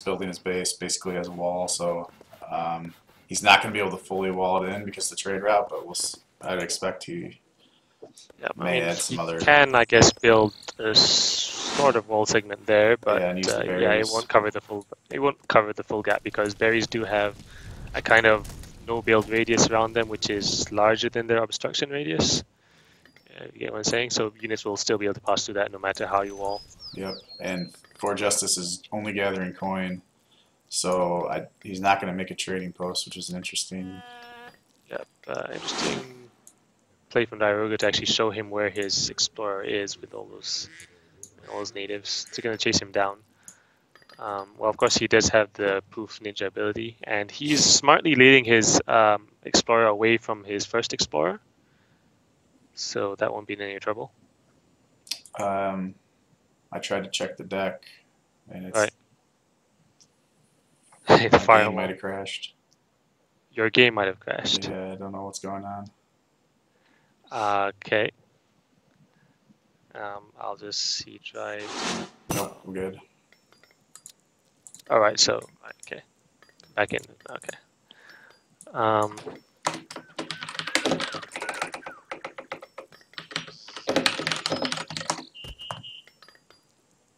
building his base basically as a wall, so he's not going to be able to fully wall it in because of the trade route, but I'd expect he may add some other... can, I guess, build a sort of wall segment there, but yeah, it won't cover the full. It won't cover the full gap because berries do have a kind of no build radius around them, which is larger than their obstruction radius. You get what I'm saying? So units will still be able to pass through that no matter how you wall. Yep, and ForJustice is only gathering coin, so he's not going to make a trading post, which is an interesting... Yep, interesting play from diarouga to actually show him where his explorer is with all those natives. They're going to chase him down. Well, of course, he does have the poof ninja ability, and he's smartly leading his explorer away from his first explorer, so that won't be in any trouble. I tried to check the deck, and it's... Right. The game might have crashed. Your game might have crashed. Yeah, I don't know what's going on. Okay. I'll just see drive. Nope, we're good. Alright, so, okay. Back in, okay.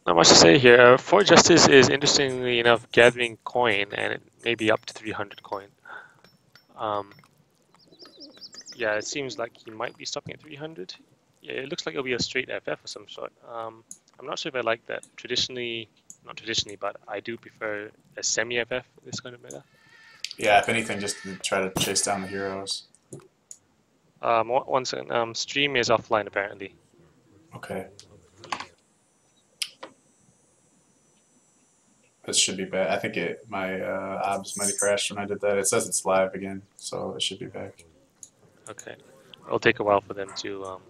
Not much to say here. ForJustice is, interestingly enough, gathering coin, and it may be up to 300 coin. Yeah, it seems like he might be stopping at 300. Yeah, it looks like it'll be a straight FF of some sort. I'm not sure if I like that. Not traditionally, but I do prefer a semi-FF this kind of meta. Yeah, if anything, just to try to chase down the heroes. One second. Stream is offline apparently. Okay. This should be bad. I think my obs might have crashed when I did that. It says it's live again, so it should be back. Okay. It'll take a while for them to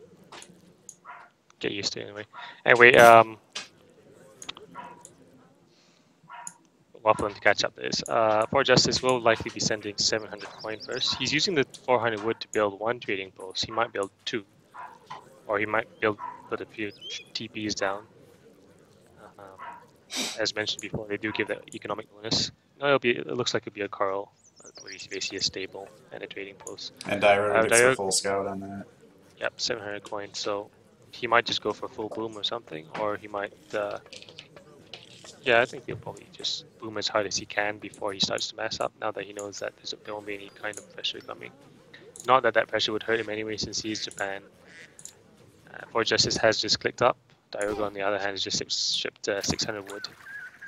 get used to it anyway. Anyway, while for them to catch up to this, ForJustice will likely be sending 700 coin first. He's using the 400 wood to build one trading post. He might build two, or he might put a few TPs down. As mentioned before, they do give that economic bonus. No, it looks like it'll be a Carl, where he's basically a stable and a trading post. And diarouga gets the full scout on that. Yep, 700 coins. So he might just go for full boom or something, or he might. Yeah, I think he'll probably just boom as hard as he can before he starts to mess up. Now that he knows that there won't be any kind of pressure coming. Not that pressure would hurt him anyway, since he's Japan. ForJustice has just clicked up. diarouga, on the other hand, has just shipped 600 wood,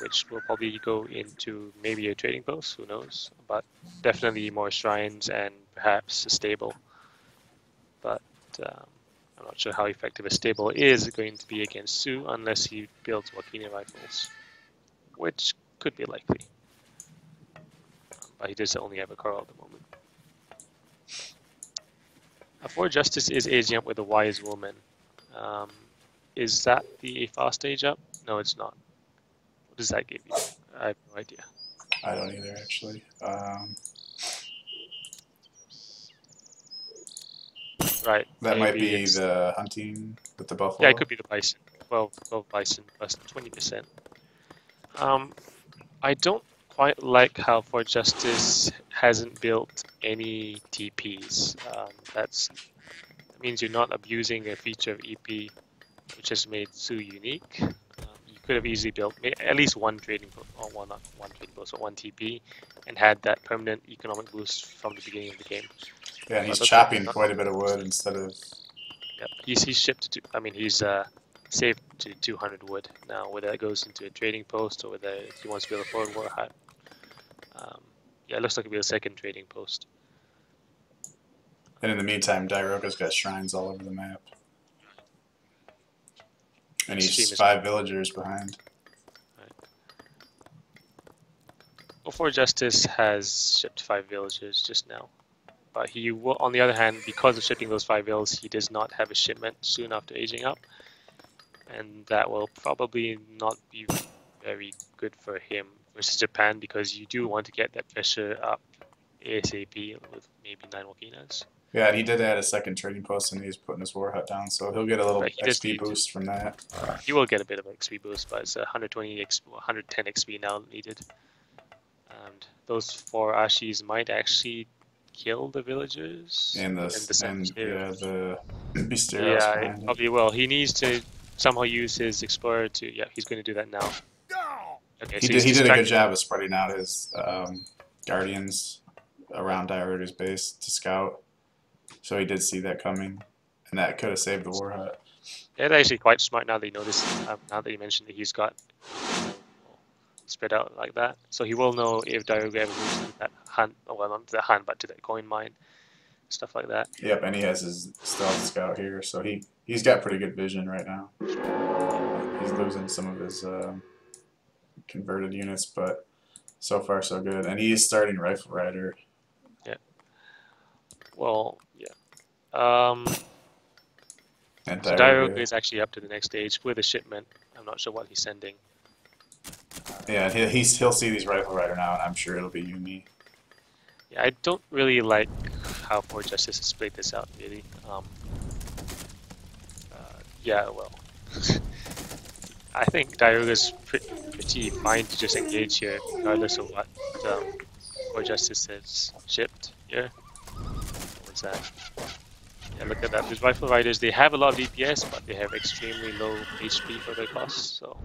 which will probably go into maybe a trading post, who knows, but definitely more shrines and perhaps a stable. But I'm not sure how effective a stable is going to be against Sioux unless he builds Wakina rifles, which could be likely. But he does only have a Carl at the moment. ForJustice is Aizamk with a wise woman. Is that the fast age up? No, it's not. What does that give you? I have no idea. I don't either, actually. Right. That might be the hunting with the buffalo. Yeah, it could be the bison. 12 bison plus 20%. I don't quite like how ForJustice hasn't built any TPs. That means you're not abusing a feature of EP, which has made Sioux unique. You could have easily built at least one trading post, or not one trading post, but one TP, and had that permanent economic boost from the beginning of the game. Yeah, and he's chopping quite a bit of wood instead of... Yep, he's shipped to, he's saved to 200 wood now, whether that goes into a trading post or whether he wants to build a forward war hut. Yeah, it looks like it'll be a second trading post. And in the meantime, diarouga's got shrines all over the map. And he's 5 villagers behind. Right. Well, ForJustice has shipped 5 villagers just now. But he will, on the other hand, because of shipping those 5 vills, he does not have a shipment soon after aging up. And that will probably not be very good for him versus Japan, because you do want to get that pressure up ASAP with maybe 9 Wakinas. Yeah, and he did add a second trading post, and he's putting his war hut down, so he'll get a little XP boost from that. He will get a bit of XP boost, but it's 120 XP, 110 XP now needed. And those 4 Ashis might actually kill the villagers. And the Beasterios. Yeah, it probably will. He needs to somehow use his explorer to. Yeah, he's going to do that now. Okay, he did a good job of spreading out his guardians around diarouga's base to scout. So he did see that coming, and that could have saved the war hut. Yeah, it's actually quite smart now that you notice. Now that you mentioned that he's got spread out like that, so he will know if diarouga ever moves to that hunt. Well, not to the hunt, but to that coin mine, stuff like that. Yep, and he has his stealth scout here, so he's got pretty good vision right now. He's losing some of his converted units, but so far so good. And he is starting rifle rider. Yeah. Well, yeah. And so diarouga is actually up to the next stage with a shipment. I'm not sure what he's sending. Yeah, he'll see these rifle rider now, and I'm sure it'll be Yumi. Yeah, I don't really like how ForJustice has played this out, really. Yeah, well, I think diarouga's pretty fine to just engage here, regardless of what ForJustice has shipped here. What's that? Yeah, look at that. These rifle riders, they have a lot of DPS, but they have extremely low HP for their costs, so.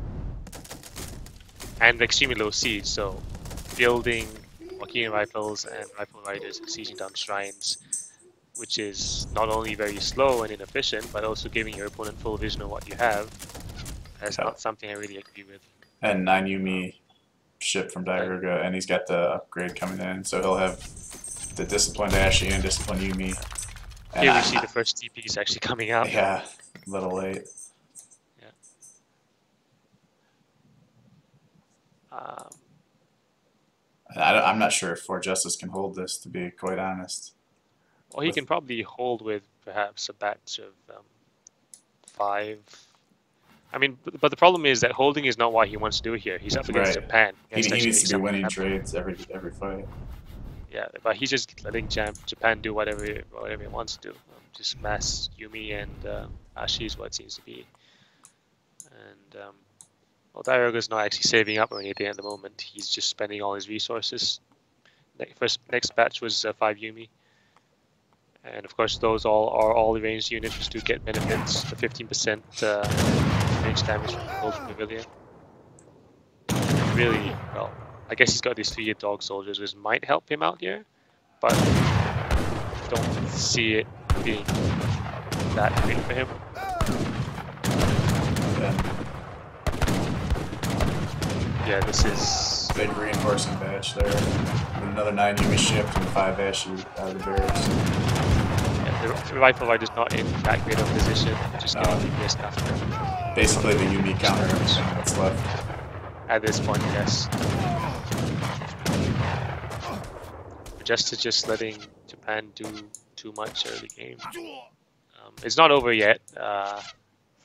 And extremely low siege, so building Walking rifles and rifle riders and sieging down shrines, which is not only very slow and inefficient, but also giving your opponent full vision of what you have. That's not something I really agree with. And 9 Yumi ship from diarouga, and he's got the upgrade coming in, so he'll have the disciplined Ashi and disciplined Yumi. And here we see the first TPs actually coming out. Yeah, a little late. I'm not sure if ForJustice can hold this, to be quite honest. Well, he can probably hold with perhaps a batch of 5. I mean, but the problem is that holding is not what he wants to do here. He's up against Japan. He needs to be winning trades every fight. Yeah, but he's just letting Japan do whatever he wants to do. Just mass Yumi and Ashi is what it seems to be. And well, diarouga's not actually saving up or anything at the moment. He's just spending all his resources. Next batch was 5 Yumi. And of course, those are all the ranged units to get benefits. The 15% range damage from the Golden Pavilion. Really, well, I guess he's got these 3 Dog Soldiers, which might help him out here, but don't see it being that great for him. Yeah, this is big reinforcing batch there. With another 9 Yumi shipped and 5 Ashi out of the barracks. Yeah, the rifle rider is not in that great of a position, just getting DPS after. Basically the Yumi counter everything that's left. At this point, yes. Just letting Japan do too much early game. It's not over yet.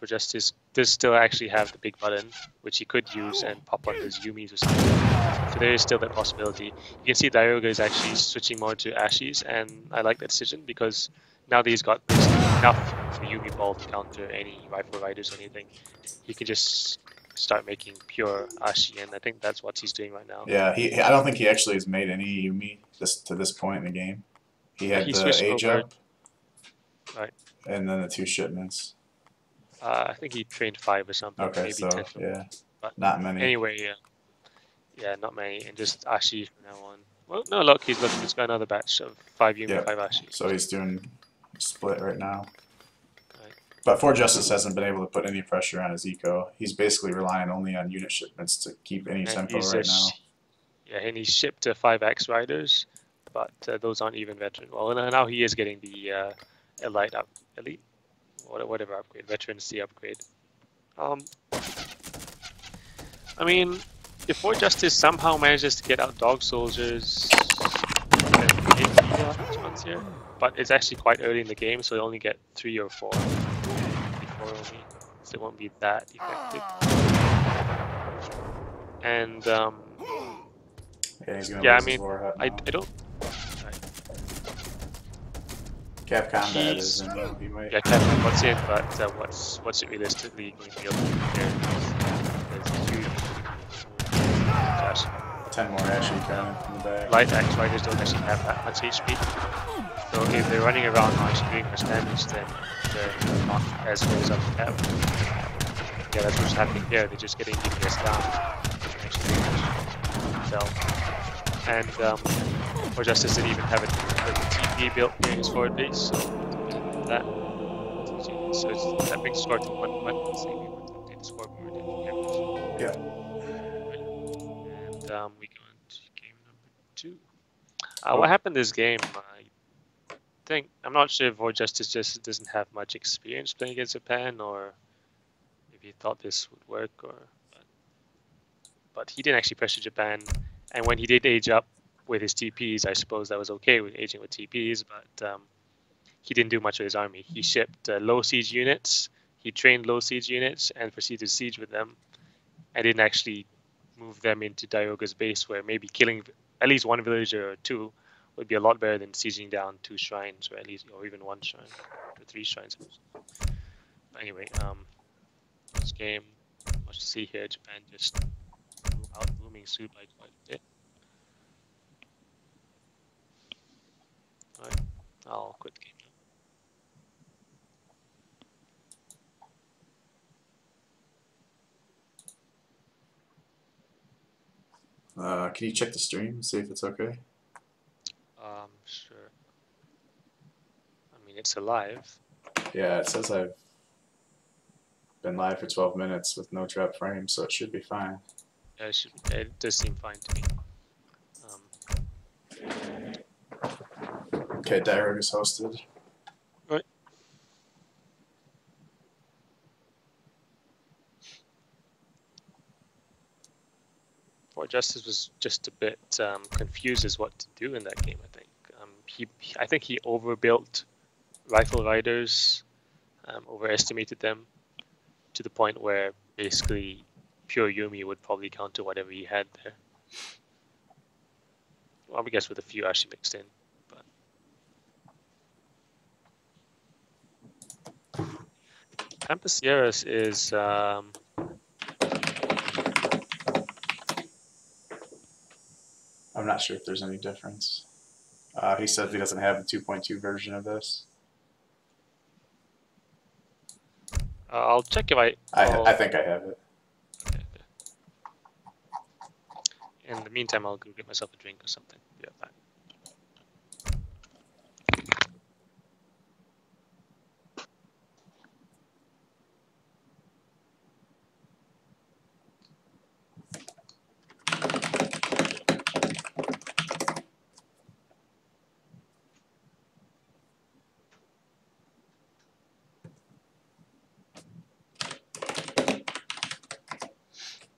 ForJustice does still actually have the big button, which he could use and pop on his Yumis or something. So there is still that possibility. You can see diarouga is actually switching more to Ashis, and I like that decision because now that he's got enough for Yumi ball to counter any rifle riders or anything, he can just start making pure Ashi, and I think that's what he's doing right now. Yeah, I don't think he actually has made any Yumi to this point in the game. He had the Aizamk, right, and then the 2 shipments. I think he trained 5 or something. Okay, maybe so 10. yeah, but not many. Anyway, yeah, not many, and just Ashi from now on. Well, no, look, he's got another batch of 5 Yumi, 5 Ashi. So he's doing split right now. Right. But ForJustice hasn't been able to put any pressure on his eco. He's basically relying only on unit shipments to keep any tempo right now. Yeah, and he's shipped 5 X Riders, but those aren't even veteran. Well, now he is getting the elite, whatever upgrade, veteran's the upgrade. I mean, if ForJustice somehow manages to get out Dog Soldiers, here, but it's actually quite early in the game, so they only get 3 or 4 before only, so it won't be that effective. And yeah, I mean, I don't. Cap combat He's- is in, though. He might. Yeah, Captain what's in, but what's it realistically going to be able to do here? There's huge. Gosh, 10 more Ashy cannon from the back. light axe riders don't actually have that much HP. So if they're running around not actually doing much damage, then they're not as good as up the cap. Yeah, that's what's happening here. They're just getting DPS down. Actually doing much themselves. And ForJustice didn't even have a TP built near his forward base, so that. So it's, that brings the score to 1-1. So we want to update the scoreboard. Yeah. And we go into game number 2. What happened this game? I'm not sure if ForJustice just doesn't have much experience playing against Japan, or if he thought this would work, or but he didn't actually pressure Japan. And when he did age up with his TPs, I suppose that was okay with aging with TPs, but he didn't do much with his army. He shipped low siege units, he trained low siege units, and proceeded to siege with them, and didn't actually move them into diarouga's base, where maybe killing at least one villager or two would be a lot better than sieging down 2 shrines, or at least, or even 1 shrine, or 3 shrines. But anyway, this game, much to see here. Japan just out booming Sioux by quite a bit. Alright, I'll quit the game Can you check the stream, see if it's okay? Sure. I mean, it's alive. Yeah, it says I've been live for 12 minutes with no trap frame, so it should be fine. Yeah, it does seem fine to me. Okay, diarouga is hosted. Right. ForJustice was just a bit confused as what to do in that game. I think I think he overbuilt rifle riders, overestimated them to the point where basically pure Yumi would probably counter whatever he had there. Well, I guess with a few actually mixed in, but Pampas is I'm not sure if there's any difference. He says he doesn't have the 2.2 version of this. I'll check if I think I have it. Okay. In the meantime, I'll go get myself a drink or something. Be right back.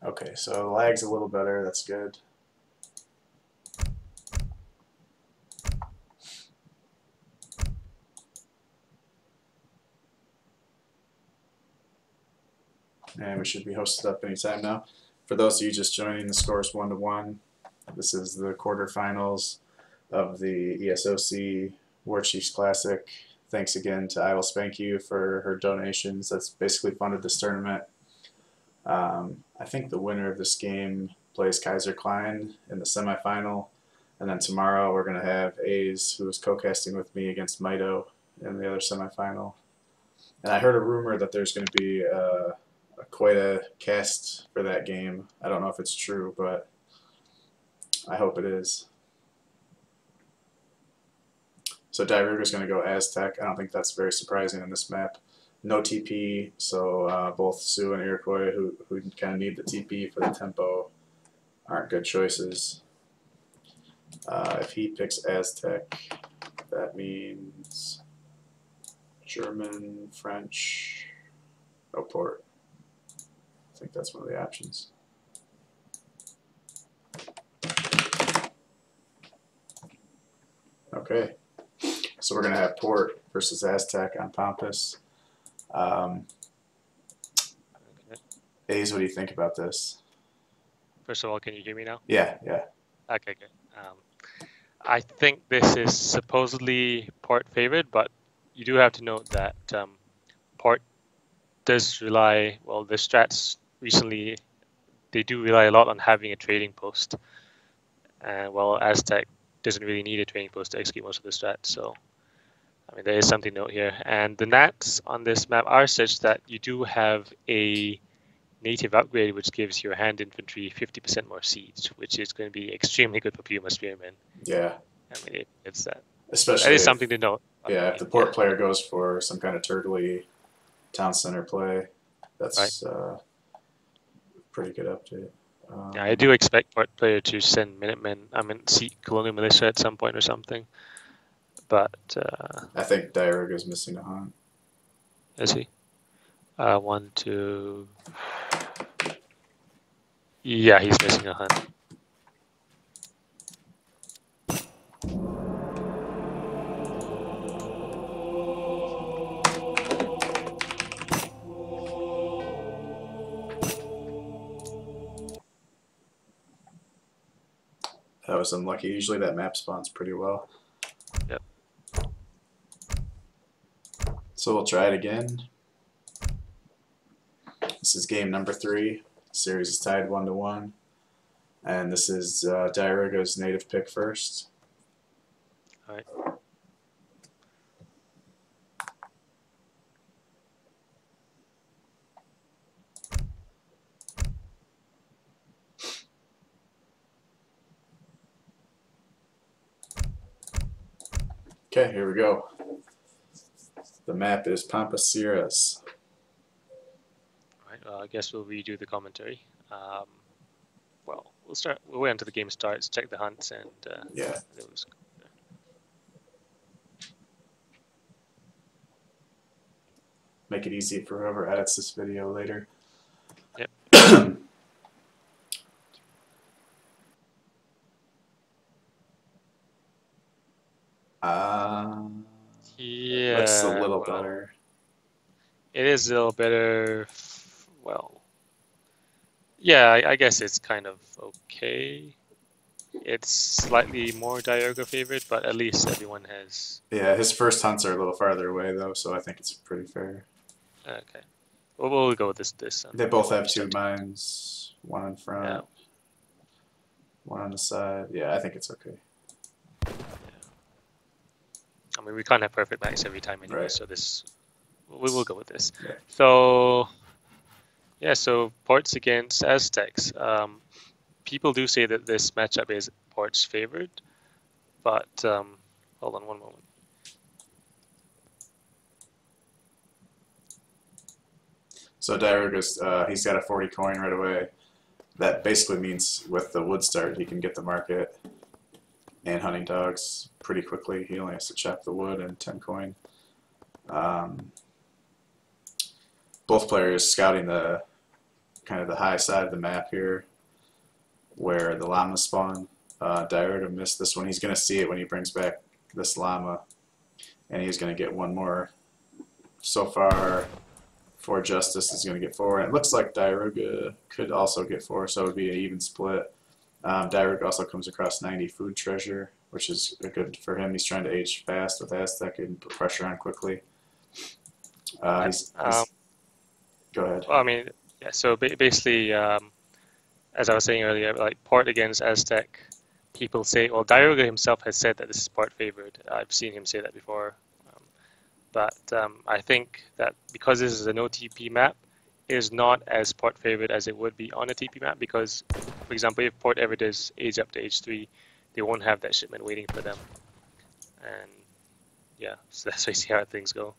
Okay, so the lag's a little better, that's good. And we should be hosted up anytime now. For those of you just joining, the score is 1-1. This is the quarterfinals of the ESOC WarChiefs Classic. Thanks again to iwillspankyou for her donations. That's basically funded this tournament. I think the winner of this game plays Kaiser Klein in the semifinal. And then tomorrow we're going to have A's, who is co-casting with me, against Mito in the other semifinal. And I heard a rumor that there's going to be quite a cast for that game. I don't know if it's true, but I hope it is. So diarouga is going to go Aztec. I don't think that's very surprising on this map. No TP, so both Sioux and Iroquois, who kind of need the TP for the tempo, aren't good choices. If he picks Aztec, that means German, French, no port. I think that's one of the options. Okay, so we're going to have port versus Aztec on Pampas. A's, what do you think about this? First of all, can you hear me now? Yeah. Okay, good. I think this is supposedly port favored, but you do have to note that Port does rely, well, the strats recently, they do rely a lot on having a trading post. And while Aztec doesn't really need a trading post to execute most of the strats, so I mean, there is something to note here. And the nats on this map are such that you do have a native upgrade which gives your hand infantry 50% more siege, which is going to be extremely good for Puma Spearmen. Yeah. I mean, it's that. Especially That is something to note. Yeah, if the Port player goes for some kind of turtley town center play, that's a pretty good update. Yeah, I do expect Port player to send Minutemen, Colonial Militia at some point or something. But I think diarouga's missing a hunt. Is he? 1, 2. Yeah, he's missing a hunt. That was unlucky. Usually that map spawns pretty well. Yep. So we'll try it again. This is game number 3. The series is tied 1-1. And this is diarouga's native pick first. Alright. Okay, here we go. The map is Pampas Sierras. Alright, well, I guess we'll redo the commentary. Well, we'll wait until the game starts, check the hunts, and yeah. Make it easy for whoever edits this video later. Yep. Yeah. Looks a little better. It is a little better. Well, yeah, I guess it's kind of okay. It's slightly more diarouga favored, but at least everyone has. Yeah, his first hunts are a little farther away though, so I think it's pretty fair. Okay, well, we'll go with this. They both have 2 mines, 1 in front, yeah. 1 on the side. Yeah, I think it's okay. Yeah. I mean, we can't have perfect max every time anyway, right. So we will go with this. Yeah. So, yeah, so Ports against Aztecs. People do say that this matchup is Ports favored, but hold on one moment. So diarouga's he's got a 40 coin right away. That basically means with the wood start he can get the market and hunting dogs pretty quickly. He only has to chop the wood and 10 coin. Both players scouting the kind of the high side of the map here where the llamas spawn. Diarouga missed this one. He's going to see it when he brings back this llama, and he's going to get 1 more. So far, ForJustice is going to get 4. And it looks like diarouga could also get 4, so it would be an even split. Diarouga also comes across 90 food treasure, which is good for him. He's trying to age fast with Aztec and put pressure on quickly. Go ahead. Well, I mean, yeah. So basically, as I was saying earlier, like Port against Aztec, people say, well, diarouga himself has said that this is Port favored. I've seen him say that before. But I think that because this is a no TP map, it is not as Port favored as it would be on a TP map because, for example, if Port ever does age up to age 3, they won't have that shipment waiting for them. And yeah, so that's basically how things go.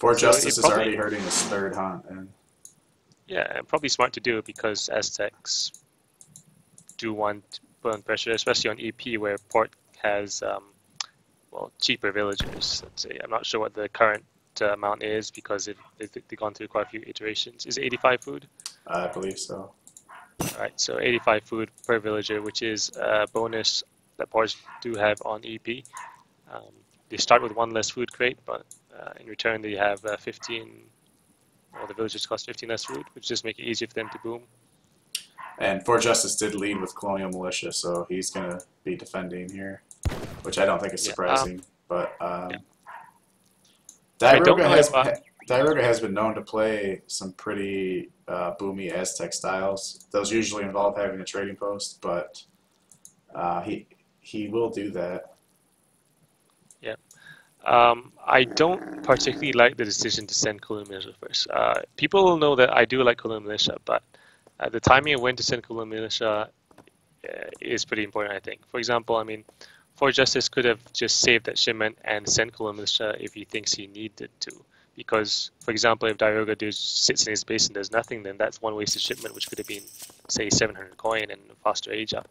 ForJustice is already hurting his 3rd hunt. And yeah, probably smart to do it because Aztecs do want burn pressure, especially on EP where Port has well, cheaper villagers, let's say. I'm not sure what the current amount is because they've gone through quite a few iterations. Is it 85 food? I believe so. Alright, so 85 food per villager, which is a bonus that Ports do have on EP. They start with 1 less food crate, but in return they have 15, well, the villagers cost 15 less food, which just make it easier for them to boom. And ForJustice did lead with Colonial Militia, so he's going to be defending here, which I don't think is surprising. But I don't know if Diarouga has been known to play some pretty boomy Aztec styles. Those usually involve having a trading post, but he will do that. yeah. I don't particularly like the decision to send Colonial Militia first. People will know that I do like Colonial Militia, but the timing of when to send Colonial Militia is pretty important, I think. For example, I mean, ForJustice could have just saved that shipment and sent Colonial Militia if he thinks he needed to. Because, for example, if Diarouga sits in his base and does nothing, then that's one wasted shipment, which could have been, say, 700 coin and a faster age up.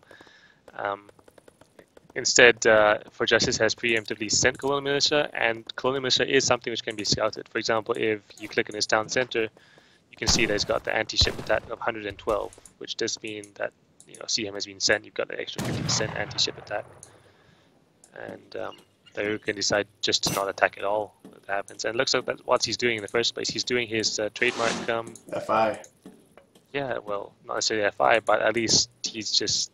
Instead, ForJustice has preemptively sent Colonial Militia, and Colonial Militia is something which can be scouted. For example, if you click on his town center, you can see that it's got the anti-ship attack of 112, which does mean that, you know, CM has been sent. You've got the extra 50% anti-ship attack, and Diarouga can decide just to not attack at all. That happens, and it looks like that's what he's doing in the first place. He's doing his trademark FI. Yeah, well, not necessarily FI, but at least he's just,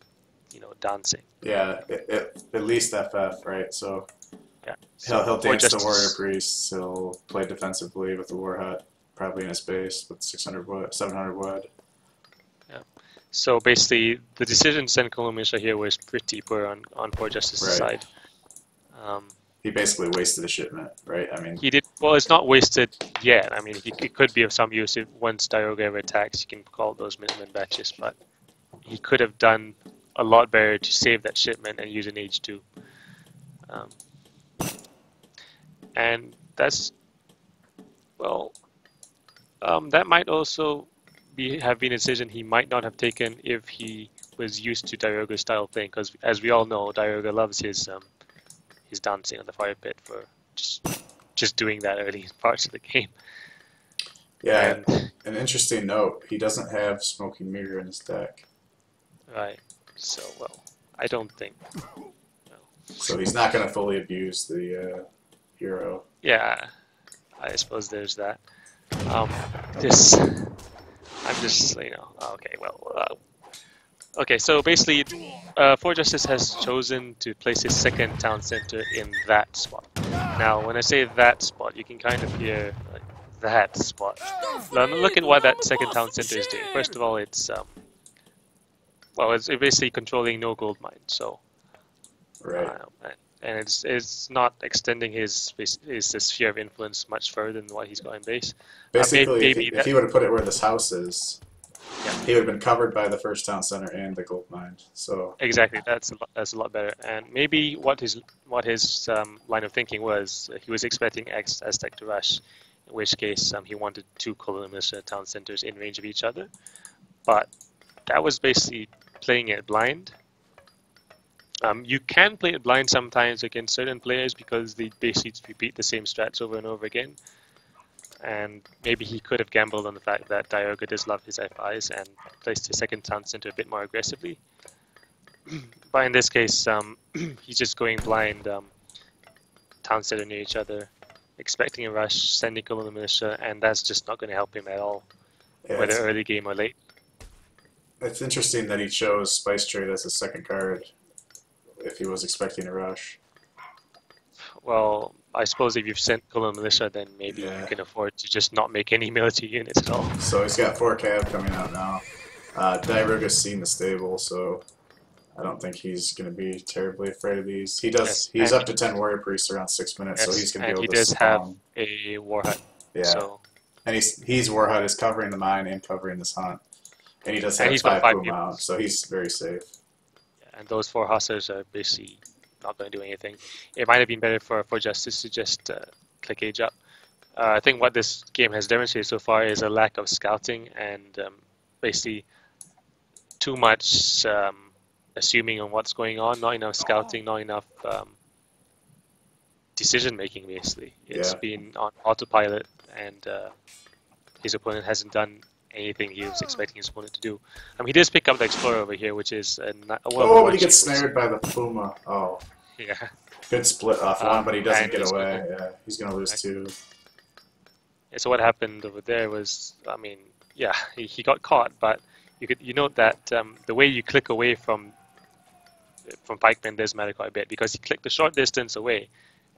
you know, dancing. Yeah, at least FF, right? So yeah, he'll dance the warrior priests. He'll play defensively with the war hut, probably in his base with 600 wood, 700 wood. Yeah. So basically, the decision to send Colonial Militia here was pretty poor on ForJustice's side. He basically wasted a shipment, right? I mean, he did. Well, it's not wasted yet. I mean, it could be of some use if once Diarouga ever attacks, you can call those Minutemen batches. But he could have done a lot better to save that shipment and use an age 2. And that's, well, that might also have been a decision he might not have taken if he was used to Diarouga's style playing, because as we all know, Diarouga loves his dancing on the fire pit for just doing that early parts of the game. Yeah, and an interesting note, he doesn't have Smoking Mirror in his deck. Right. So, well, I don't think. No. So he's not going to fully abuse the hero. Yeah, I suppose there's that. I'm just, you know, okay, well, okay, so basically, ForJustice has chosen to place his second town center in that spot. Now, when I say that spot, you can kind of hear, like, that spot. Now, look at what that second town center is doing. First of all, it's, well, it's basically controlling no gold mine, so... Right. And it's not extending his sphere of influence much further than what he's got in base. Basically, if he would have put it where this house is, he would have been covered by the first town center and the gold mine. So exactly, that's a lot better. And maybe what his line of thinking was, he was expecting Aztec to rush, in which case he wanted 2 colonial militia town centers in range of each other. But that was basically playing it blind. You can play it blind sometimes against certain players because they basically repeat the same strats over and over again. And maybe he could have gambled on the fact that Diarouga does love his FIs and placed his second town center a bit more aggressively. But in this case, he's just going blind, town center near each other, expecting a rush, sending colonial militia, and that's just not going to help him at all, whether early game or late. It's interesting that he chose Spice Trade as his second card if he was expecting a rush. Well, I suppose if you've sent colonial militia, then maybe you can afford to just not make any military units at all. So he's got 4 cav coming out now. Diarouga's seen the stable, so I don't think he's going to be terribly afraid of these. He does. He's up to 10 warrior priests around 6 minutes, so he's going to be able to spawn. And he does have a war hut. Yeah. So. And he's war hut is covering the mine and covering this hunt. And he does have 5 boom out, so he's very safe. Yeah, and those 4 hussars are basically not going to do anything. It might have been better for Justice to just click age up. I think what this game has demonstrated so far is a lack of scouting and basically too much assuming on what's going on, not enough scouting, not enough decision making basically. It's been on autopilot and his opponent hasn't done anything he was expecting his opponent to do. He does pick up the Explorer over here, which is he gets snared by the Puma. Oh. Yeah. Good split off one, but he doesn't get away. Yeah, he's going to lose 2. Yeah, so what happened over there was, I mean, yeah, he got caught, but you note that the way you click away from pikemen does matter quite a bit, because he clicked a short distance away,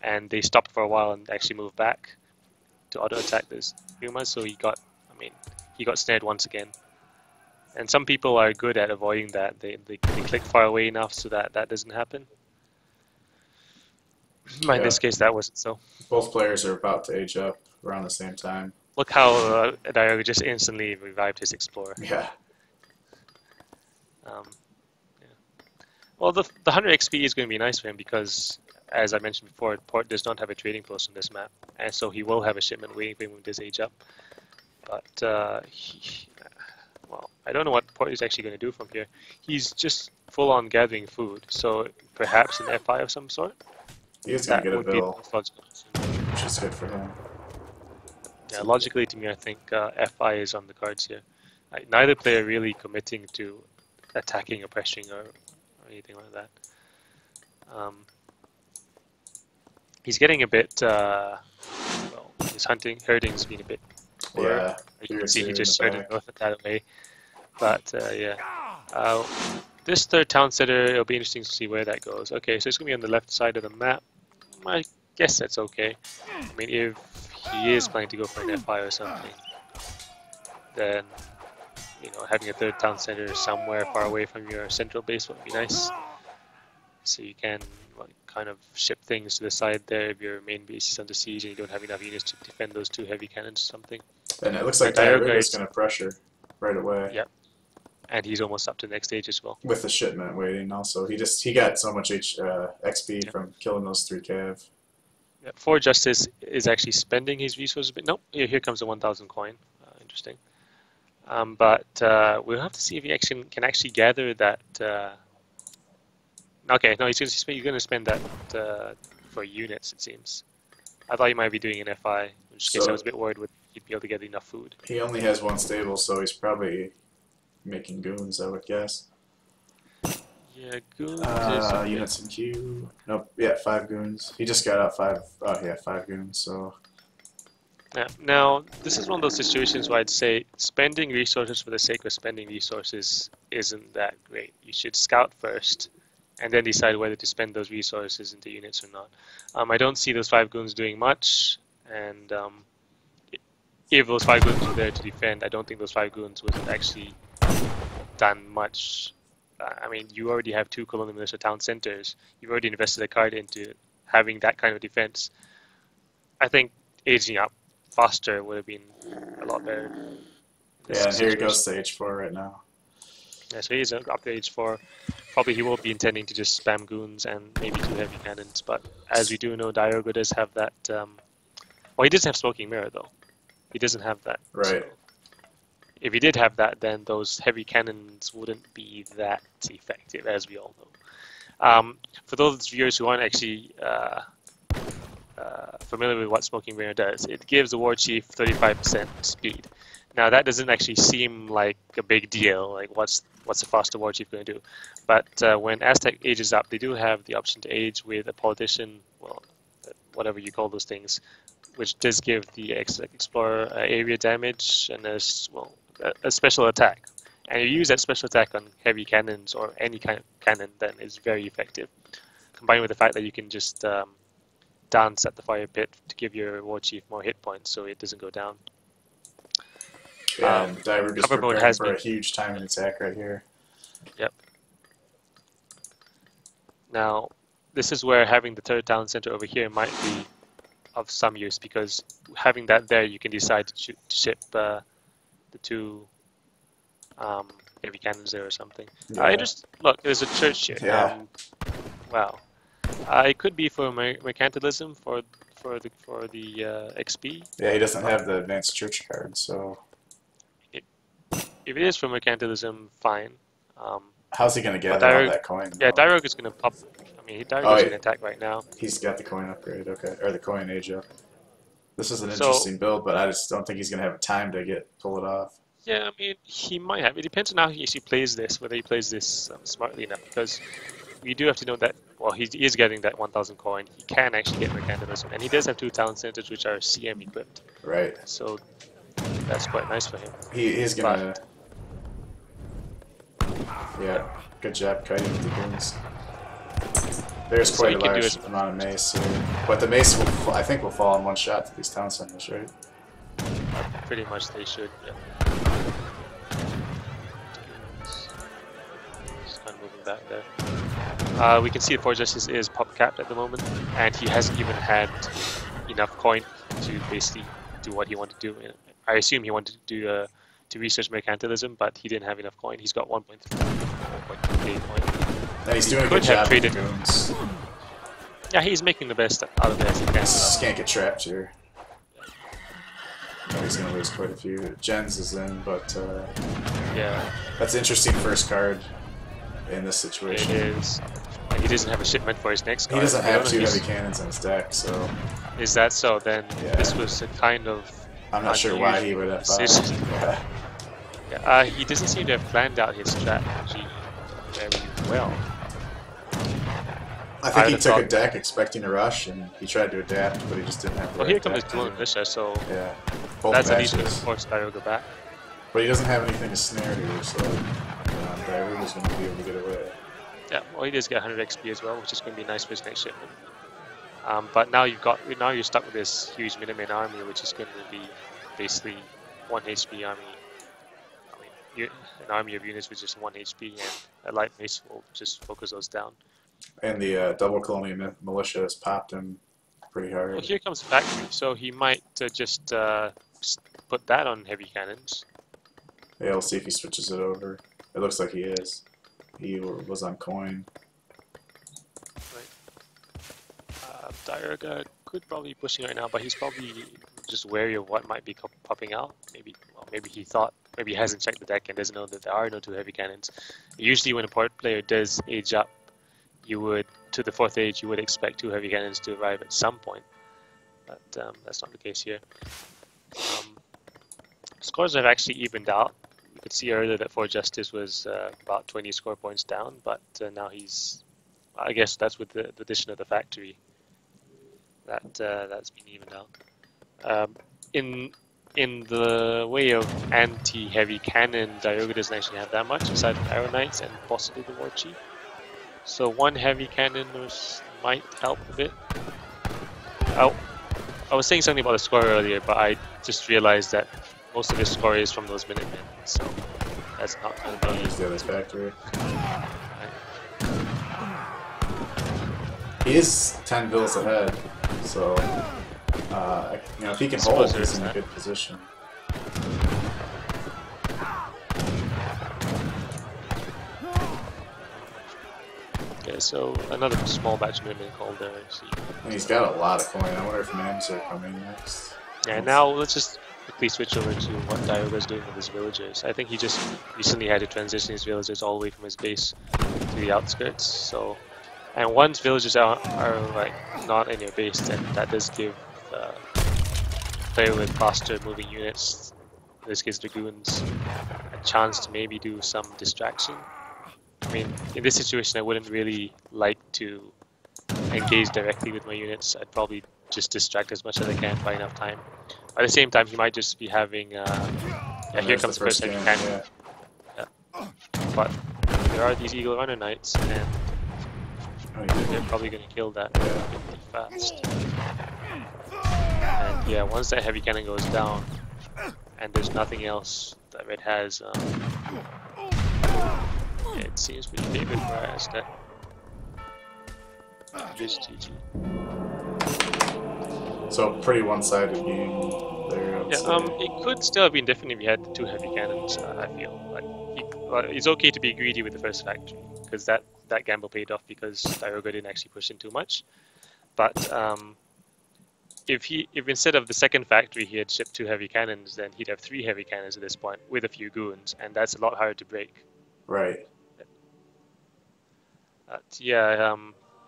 and they stopped for a while and actually moved back to auto attack this Pumas, so he got snared once again. And some people are good at avoiding that. They click far away enough so that that doesn't happen. But in this case, that wasn't so. Both players are about to age up around the same time. Look how diarouga just instantly revived his explorer. Yeah. Yeah. Well, the 100 XP is going to be nice for him because, as I mentioned before, Port does not have a trading post on this map, and so he will have a shipment waiting for him when he does age up. But well, I don't know what Port is actually going to do from here. He's just full on gathering food, so perhaps an FI of some sort. He's going to get a bill, logical, which is good for him. Yeah, logically to me, I think FI is on the cards here. Neither player really committing to attacking or pressuring or anything like that. He's getting a bit, well, his herding's been a bit poor. Yeah, you can see he just started north of that away. But yeah, this third town center, it'll be interesting to see where that goes. Okay, so it's going to be on the left side of the map. I guess that's okay. I mean, if he is planning to go for an FI or something, then, you know, having a third town center somewhere far away from your central base would be nice. So you can kind of ship things to the side there if your main base is under siege and you don't have enough units to defend those two heavy cannons or something. And it looks like diarouga is going to pressure right away. Yep. And he's almost up to the next stage as well. With the shipment waiting also. He got so much XP from killing those 3 cav. Yeah, ForJustice is actually spending his resources, but nope, here comes the 1,000 coin. Interesting. But we'll have to see if he can actually gather that. Okay, no, he's going to spend that for units, it seems. I thought he might be doing an FI, in which case I was a bit worried he'd be able to get enough food. He only has 1 stable, so he's probably making goons, I would guess. Yeah, goons units in queue. Nope, yeah, 5 goons. He just got out 5 goons, so... Yeah. Now, this is one of those situations where I'd say spending resources for the sake of spending resources isn't that great. You should scout first, and then decide whether to spend those resources into units or not. I don't see those 5 goons doing much, and if those 5 goons were there to defend, I don't think those 5 goons would have actually done much. I mean, you already have 2 colonial militia town centers. You've already invested a card into having that kind of defense. I think aging up faster would have been a lot better. Yeah, and here he goes to H4 right now. Yeah, so he's up to H4. Probably he will be intending to just spam goons and maybe 2 heavy cannons, but as we do know, diarouga does have that... well, he doesn't have Smoking Mirror, though. He doesn't have that. Right. So if he did have that, then those heavy cannons wouldn't be that effective, as we all know. For those viewers who aren't actually familiar with what Smoking Mirror does, it gives the war chief 35% speed. Now, that doesn't actually seem like a big deal, like what's a faster war chief going to do? But when Aztec ages up, they do have the option to age with a politician, well, whatever you call those things, which does give the explorer area damage and a special attack. And you use that special attack on heavy cannons or any kind of cannon, then it's very effective. Combined with the fact that you can just dance at the fire pit to give your war chief more hit points so it doesn't go down. Yeah, and diarouga's preparing for a huge timing attack right here. Yep. Now, this is where having the third town center over here might be of some use, because having that there, you can decide to ship the 2 heavy cannons there or something. Yeah. Look, there's a church here. Yeah. Wow. It could be for mercantilism for the XP. Yeah, he doesn't have the advanced church card, so. If it is for mercantilism, fine. How's he going to gather all that coin? Yeah, diarouga is going to pop. I mean, diarouga is going to attack right now. He's got the coin upgrade, okay, or the coin age up. This is an interesting build, but I just don't think he's going to have time to pull it off. Yeah, I mean, he might have. It depends on how he actually plays this, whether he plays this smartly enough, because we do have to know that, well, he is getting that 1,000 coin. He can actually get mercantilism, and he does have 2 town centers which are CM equipped. Right. So that's quite nice for him. He's going to... Yeah, good job kiting with the goons. There's So quite he a can do large as amount of mace here. But the mace, will, I think, will fall in one shot to these town centers, right? pretty much they should. Yeah. Just kind of moving back there. We can see the ForJustice is pop capped at the moment, and he hasn't even had enough coin to basically do what he wanted to do. I assume he wanted to do to research mercantilism, but he didn't have enough coin. He's got 1.2k coin. And he's doing a good job with goons. Yeah, he's making the best out of it as he can. Just can't get trapped here. Oh, he's gonna lose quite a few. Jens is in, but yeah, that's an interesting first card in this situation. It is. He doesn't have a shipment for his next card. He doesn't have 2 heavy cannons in his deck, so. Is that so? Then yeah. This was a kind of. I'm not sure why he would have F5. Yeah. He doesn't seem to have planned out his strategy very well. I think he took a deck expecting a rush, and he tried to adapt, but he just didn't have the well, right here comes deck the dual militia, so yeah, that's at least going to force diarouga back. But he doesn't have anything to snare to, so diarouga's going to be able to get away. Yeah, well, he does get 100 XP as well, which is going to be nice for his next shipment. But now you're stuck with this huge Minuteman army, which is going to be basically 1 HP army. I mean, an army of units with just 1 HP, and a light mace will just focus those down. And the double colonial militia has popped him pretty hard. Well, here comes the factory, so he might just put that on heavy cannons. Yeah, we'll see if he switches it over. It looks like he is. He was on coin. Right. Diarouga could probably be pushing right now, but he's probably just wary of what might be popping out. Maybe he hasn't checked the deck and doesn't know that there are no 2 heavy cannons. Usually when a port player does age up, you would, to the 4th age, you would expect 2 heavy cannons to arrive at some point, but that's not the case here. Scores have actually evened out. You could see earlier that ForJustice was about 20 score points down, but now he's, I guess that's with the addition of the factory. That's been evened out. In the way of anti-heavy cannon, diarouga doesn't actually have that much, aside from Arrow Knights and possibly the WarChief. So 1 heavy cannon might help a bit. I was saying something about the score earlier, but I just realized that most of his score is from those Minutemen, so that's not going to be... Use the other factory. Right. He is 10 bills ahead, so if he can hold, he's in a good position. Yeah, so another small batch of Minutemen called there. And he's got a lot of coin. I wonder if Mams are coming next. Yeah, now let's just quickly switch over to what diarouga's doing with his villagers. I think he just recently had to transition his villagers all the way from his base to the outskirts. So, and once villagers are like not in your base, then that does give player with faster moving units, in this case dragoons, a chance to maybe do some distraction. I mean, in this situation, I wouldn't really like to engage directly with my units. I'd probably just distract as much as I can by enough time. At the same time, he might just be having... yeah, here comes the first heavy cannon. Yeah. But there are these Eagle Runner Knights, and they're probably going to kill that pretty fast. And yeah, once that heavy cannon goes down, and there's nothing else that Red has, it seems pretty favored for Aztec. Just GG. So pretty one-sided game there. It could still have been different if he had the 2 heavy cannons. I feel like it's okay to be greedy with the first factory because that gamble paid off because diarouga didn't actually push in too much. But if instead of the second factory he had shipped 2 heavy cannons, then he'd have 3 heavy cannons at this point with a few goons, and that's a lot harder to break. Right. Yeah,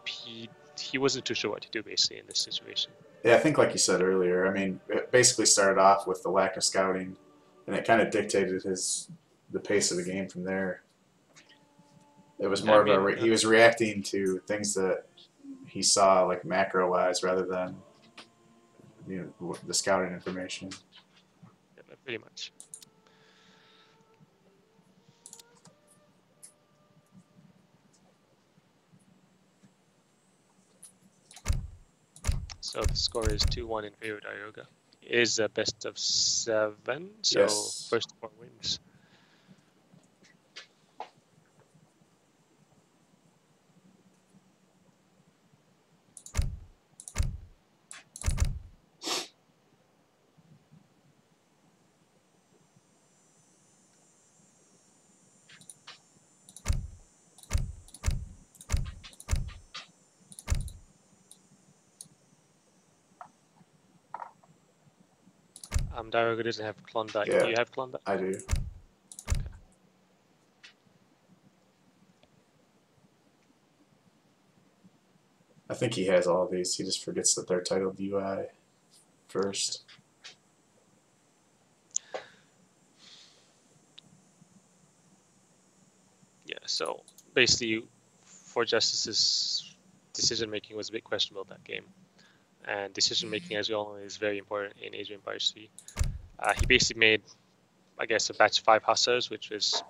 he wasn't too sure what to do basically in this situation. Yeah, I think like you said earlier, I mean, it basically started off with the lack of scouting, and it kind of dictated the pace of the game from there. It was more of he was reacting to things that he saw like macro-wise rather than the scouting information. Yeah, pretty much. So the score is 2-1 in favor of diarouga. It is a best of 7, so Yes. first 4 wins. Diarouga doesn't have Klondike. Yeah, Do you have Klondike? I do. I think he has all of these. He just forgets that they're titled UI first. Yeah, so basically, ForJustice's decision making was a bit questionable that game. And decision making, as we all know, is very important in Age of Empires 3. He basically made, I guess, a batch of 5 hussars, which was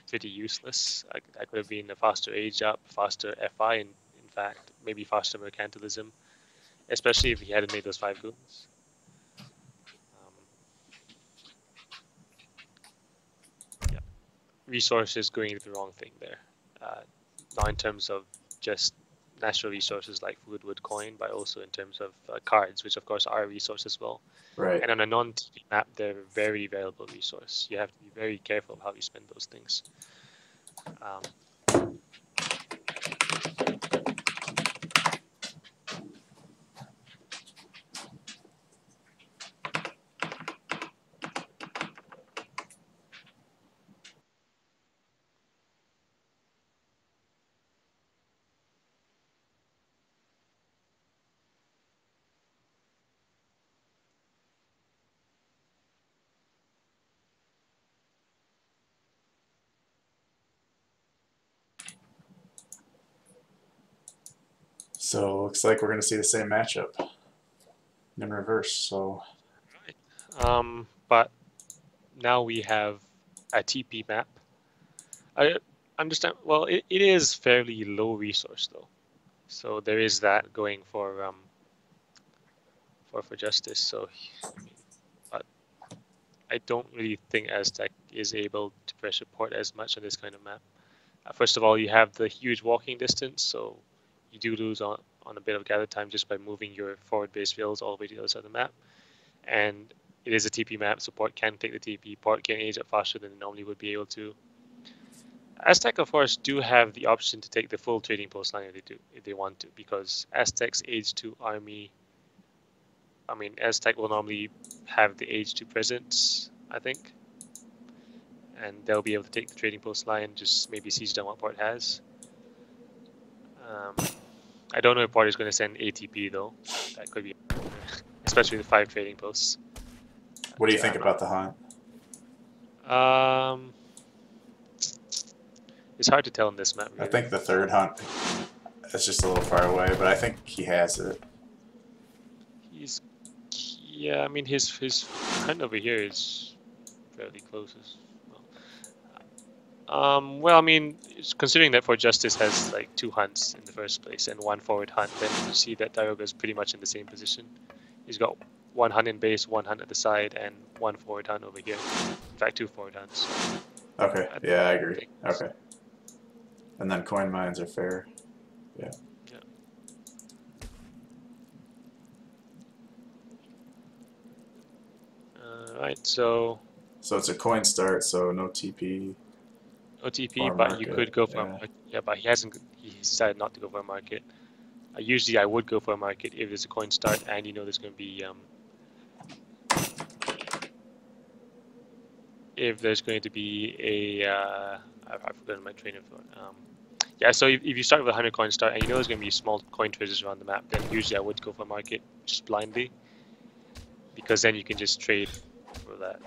pretty useless. That could have been a faster age up, faster FI, and in fact, maybe faster mercantilism, especially if he hadn't made those 5 goons. Yeah, resources going into the wrong thing there. Not in terms of just natural resources like food, wood, coin, but also in terms of cards, which of course are a resource as well. Right. And on a non-TV map, they're a very valuable resource. You have to be very careful of how you spend those things. So looks like we're going to see the same matchup in reverse. So. But now we have a TP map. I understand. Well, it is fairly low resource though, so there is that going for justice. So, I mean, but I don't really think Aztec is able to pressure port as much on this kind of map. First of all, you have the huge walking distance, so you do lose on a bit of gather time just by moving your forward base fields all the way to the other side of the map. And it is a TP map, so port can take the TP. Port can age up faster than it normally would be able to. Aztec, of course, do have the option to take the full trading post line if they want to, because Aztec's age 2 army. I mean, Aztec will normally have the age 2 presence, I think, and they'll be able to take the trading post line, just maybe siege down what port has. I don't know if port is going to send ATP though. That could be, especially with 5 trading posts. What do you think about the hunt? It's hard to tell in this map. Really. I think the third hunt is just a little far away, but I think he has it. Yeah, I mean his hunt over here is fairly close as well. Well, I mean, considering that ForJustice has like 2 hunts in the first place and 1 forward hunt, then you see that diarouga is pretty much in the same position. He's got 1 hunt in base, 1 hunt at the side, and 1 forward hunt over here. In fact, 2 forward hunts. So okay, yeah, I agree. Okay. And then coin mines are fair. Yeah. Yeah. Right, so. So it's a coin start, so no TP. No TP, but you could go for a market. Yeah, but he decided not to go for a market. Usually I would go for a market if there's a coin start and you know there's going to be if there's going to be a I've forgotten my train of thought. Yeah, so if you start with a 100 coin start and you know there's going to be small coin treasures around the map, then usually I would go for a market just blindly, because then you can just trade for that.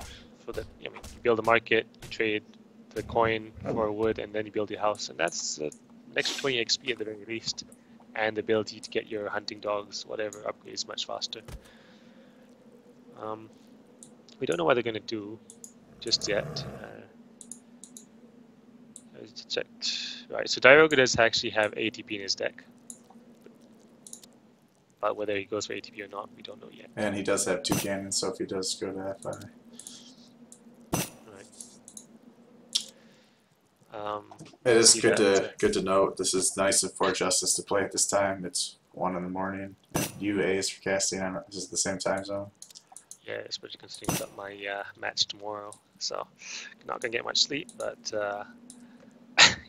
I mean, you build a market, you trade the coin for wood, and then you build your house, and that's an extra 20 XP at the very least, and the ability to get your hunting dogs, whatever, upgrades much faster. We don't know what they're going to do just yet. Let's check. Right, so diarouga does actually have ATP in his deck. but whether he goes for ATP or not, we don't know yet. And he does have 2 cannons, so if he does go to FI. Right. It is good to note. This is nice of ForJustice to play at this time. It's 1 in the morning. UA is for casting. This is the same time zone. Yeah, especially considering I've got my match tomorrow, so not gonna get much sleep, but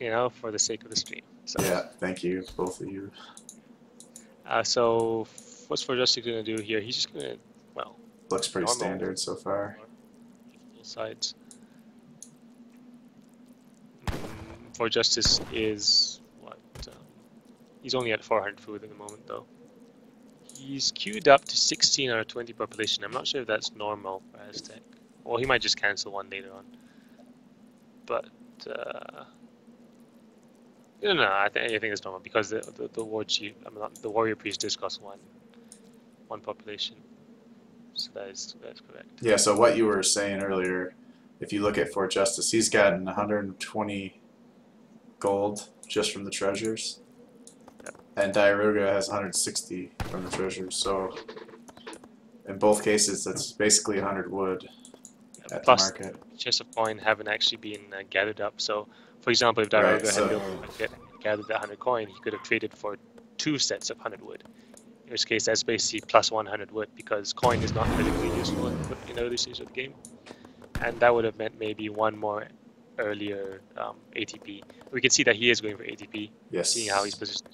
you know, for the sake of the stream. So. Yeah, thank you, both of you. So what's ForJustice gonna do here? He's just gonna, well, looks pretty standard so far. Both sides. ForJustice is what? He's only at 400 food at the moment, though. He's queued up to 16 out of 20 population. I'm not sure if that's normal for Aztec. Well, he might just cancel one later on. But no, I think it's normal because the WarChief, I mean, not, the warrior priest does cost one population. So that's correct. Yeah. So what you were saying earlier, if you look at ForJustice, he's gotten 120 gold just from the treasures. And diarouga has 160 from the treasures, so in both cases that's basically 100 wood at the market. Chests of coin haven't actually been gathered up, so for example if diarouga had gathered that 100 coin, he could have traded for 2 sets of 100 wood. In which case that's basically plus 100 wood, because coin is not critically useful in the early stage of the game. And that would have meant maybe one more earlier ATP. We can see that he is going for ATP, yes. Seeing how he's positioned.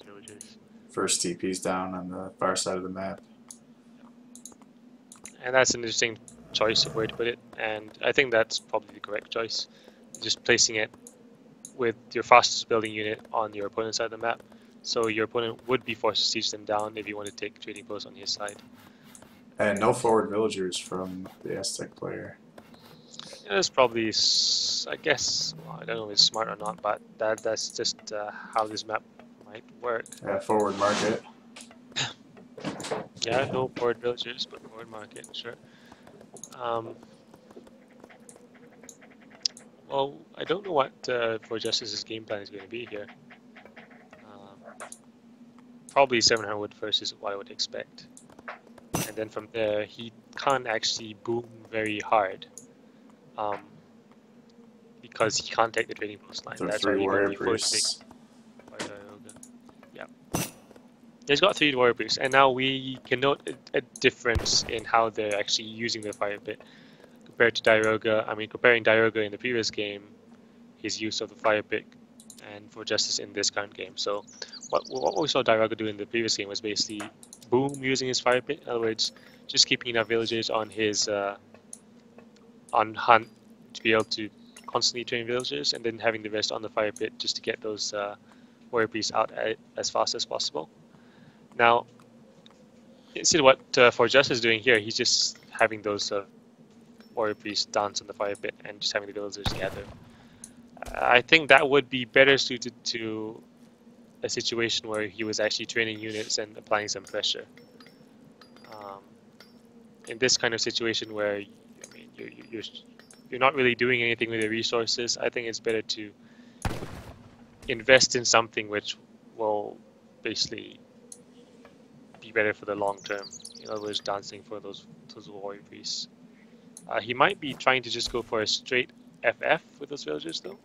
First TP's down on the far side of the map. And that's an interesting choice of where to put it, and I think that's probably the correct choice. Just placing it with your fastest building unit on your opponent's side of the map, so your opponent would be forced to siege them down if you want to take trading posts on his side. And no forward villagers from the Aztec player. Yeah, that's probably, I guess, well, I don't know if it's smart or not, but that's just how this map might work. Yeah, forward market. Yeah, no forward villagers, but forward market, sure. Well, I don't know what ForJustice's game plan is going to be here. Probably 700 wood first is what I would expect. And then from there, he can't actually boom very hard. Because he can't take the trading post line. That's why he will be forced. Yeah. He's got 3 warrior priests, and now we can note a difference in how they're actually using the fire pit compared to diarouga. I mean, comparing diarouga in the previous game, his use of the fire pit, and ForJustice in this current game. So, what we saw diarouga do in the previous game was basically boom using his fire pit. In other words, just keeping enough villagers on his on hunt to be able to constantly train villagers, and then having the rest on the fire pit just to get those warrior priests out as fast as possible. Now, instead of what ForJustice is doing here, he's just having those warrior priests dance on the fire pit and just having the villagers gather. I think that would be better suited to a situation where he was actually training units and applying some pressure. In this kind of situation where, I mean, you're not really doing anything with your resources, I think it's better to invest in something which will basically be better for the long term. In other words, dancing for those warrior priests. He might be trying to just go for a straight FF with those villagers, though.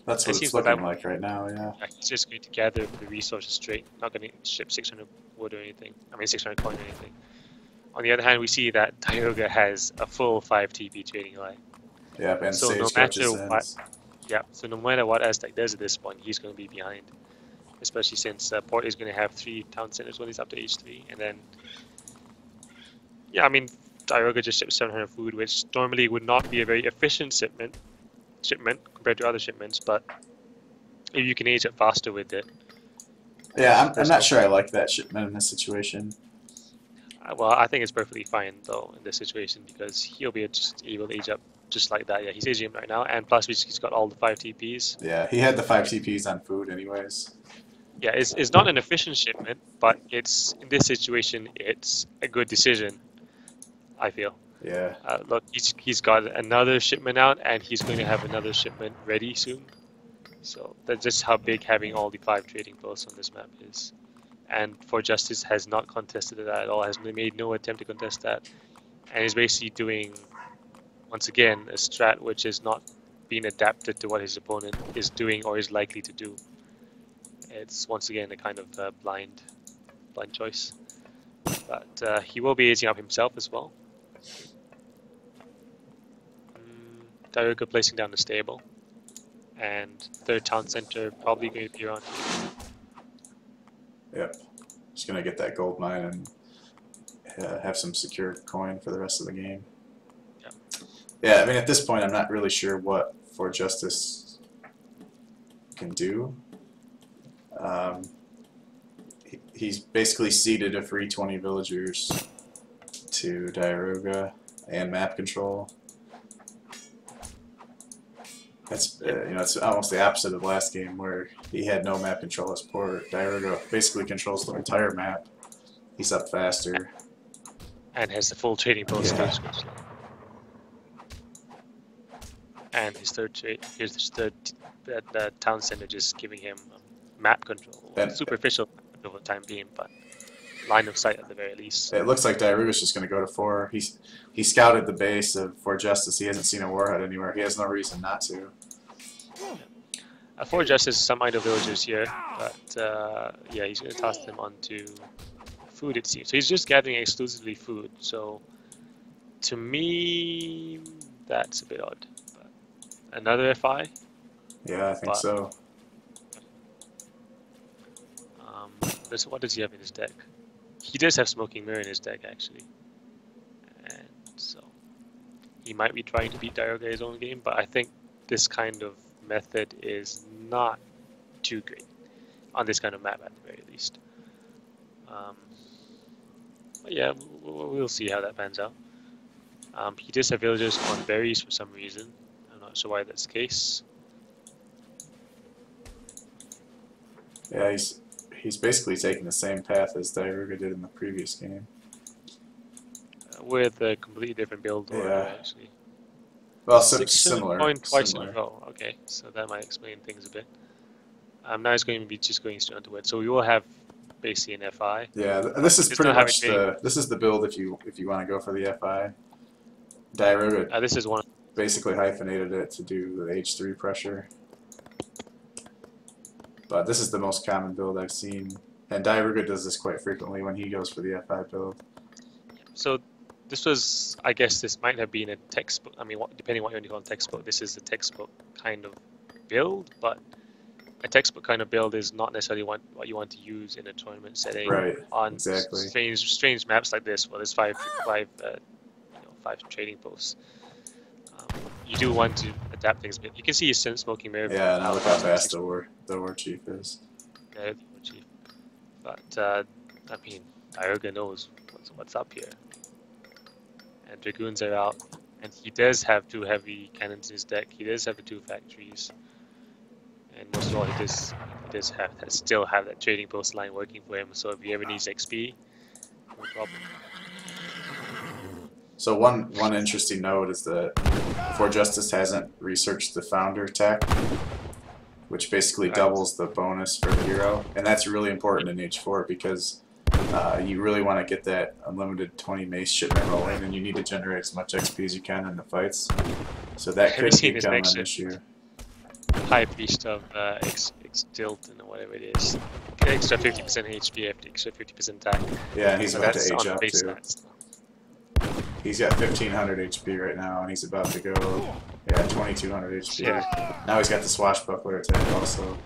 That's what it's looking like right now, yeah. He's just going to gather the resources straight, not going to ship 600 wood or anything. I mean, 600 coin or anything. On the other hand, we see that diarouga has a full 5 TP trading line. Yeah, and so no matter what, so no matter what Aztec does at this point, he's going to be behind. Especially since Port is going to have 3 town centers when he's up to H3, and then, yeah, I mean, diarouga just ships 700 food, which normally would not be a very efficient shipment compared to other shipments, but if you can age up faster with it. Yeah, I'm not sure I like that shipment in this situation. Well, I think it's perfectly fine though in this situation, because he'll be just able to age up just like that. Yeah, he's aging right now, and plus he's got all the 5 TPs. Yeah, he had the 5 TPs on food anyways. Yeah, it's not an efficient shipment, but it's in this situation it's a good decision, I feel. Yeah. Look, he's got another shipment out, and he's going to have another shipment ready soon. So that's just how big having all the 5 trading posts on this map is. and ForJustice has not contested that at all, has made no attempt to contest that, and is basically doing, once again, a strat which is not being adapted to what his opponent is doing or is likely to do. It's once again a kind of blind choice. But he will be easing up himself as well. Diarouga placing down the stable. And third town center probably going to be around here. Yep. Just going to get that gold mine and have some secure coin for the rest of the game. Yep. Yeah, I mean, at this point, I'm not really sure what ForJustice can do. He's basically ceded a free 20 villagers to diarouga and map control. That's it's almost the opposite of last game where he had no map control as port. Diarouga basically controls the entire map. He's up faster and has the full trading post. Yeah. And his third trade, here's his third town center just giving him map control, superficial for the time being, but line of sight at the very least. It looks like diarouga's just going to go to 4. He scouted the base of ForJustice. He hasn't seen a warhead anywhere. He has no reason not to. ForJustice, some idle villagers here, but yeah, he's going to toss them onto food, it seems. So he's just gathering exclusively food. So to me, that's a bit odd. But another FI? Yeah, I think so. What does he have in his deck? He does have Smoking Mirror in his deck, actually. And so he might be trying to beat diarouga his own game, but I think this kind of method is not too great on this kind of map at the very least. But yeah, we'll see how that pans out. He does have villagers on berries for some reason. I'm not sure why that's the case. Yeah, he's basically taking the same path as diarouga did in the previous game. With a completely different build order, Yeah. actually. Well, similar. Twice in a row. Okay, so that might explain things a bit. Now he's going to be just going straight onto it. So we will have basically an FI. Yeah, this is pretty much the build if you want to go for the FI. Diarouga this is one. Basically hyphenated it to do the H3 pressure. But this is the most common build I've seen, and diarouga does this quite frequently when he goes for the FI build. So this was, I guess this might have been a textbook, I mean, depending on what you want to call a textbook, this is a textbook kind of build, but a textbook kind of build is not necessarily what you want to use in a tournament setting. Right, on exactly. strange maps like this. Well, there's five trading posts. You do want to adapt things a bit. You can see his Smoking Mirror. Yeah, now look how fast the WarChief is. Yeah, the WarChief. But I mean, diarouga knows what's up here. And Dragoons are out, and he does have 2 heavy cannons in his deck. He does have the 2 factories, and most of all, he does still have that trading post line working for him. So if he ever needs XP, no problem. So one interesting note is that ForJustice hasn't researched the founder tech, which basically doubles the bonus for the hero, and that's really important in H4 because you really want to get that unlimited 20 mace shipment rolling, and you need to generate as much XP as you can in the fights. So that could become an issue. High Priest of Extilton or whatever it is. Get extra 50% HP after extra 50% attack. Yeah, and he's about to age up too. Stats. He's got 1500 HP right now, and he's about to go, 2200 HP. Yeah. Now he's got the swashbuckler attack also.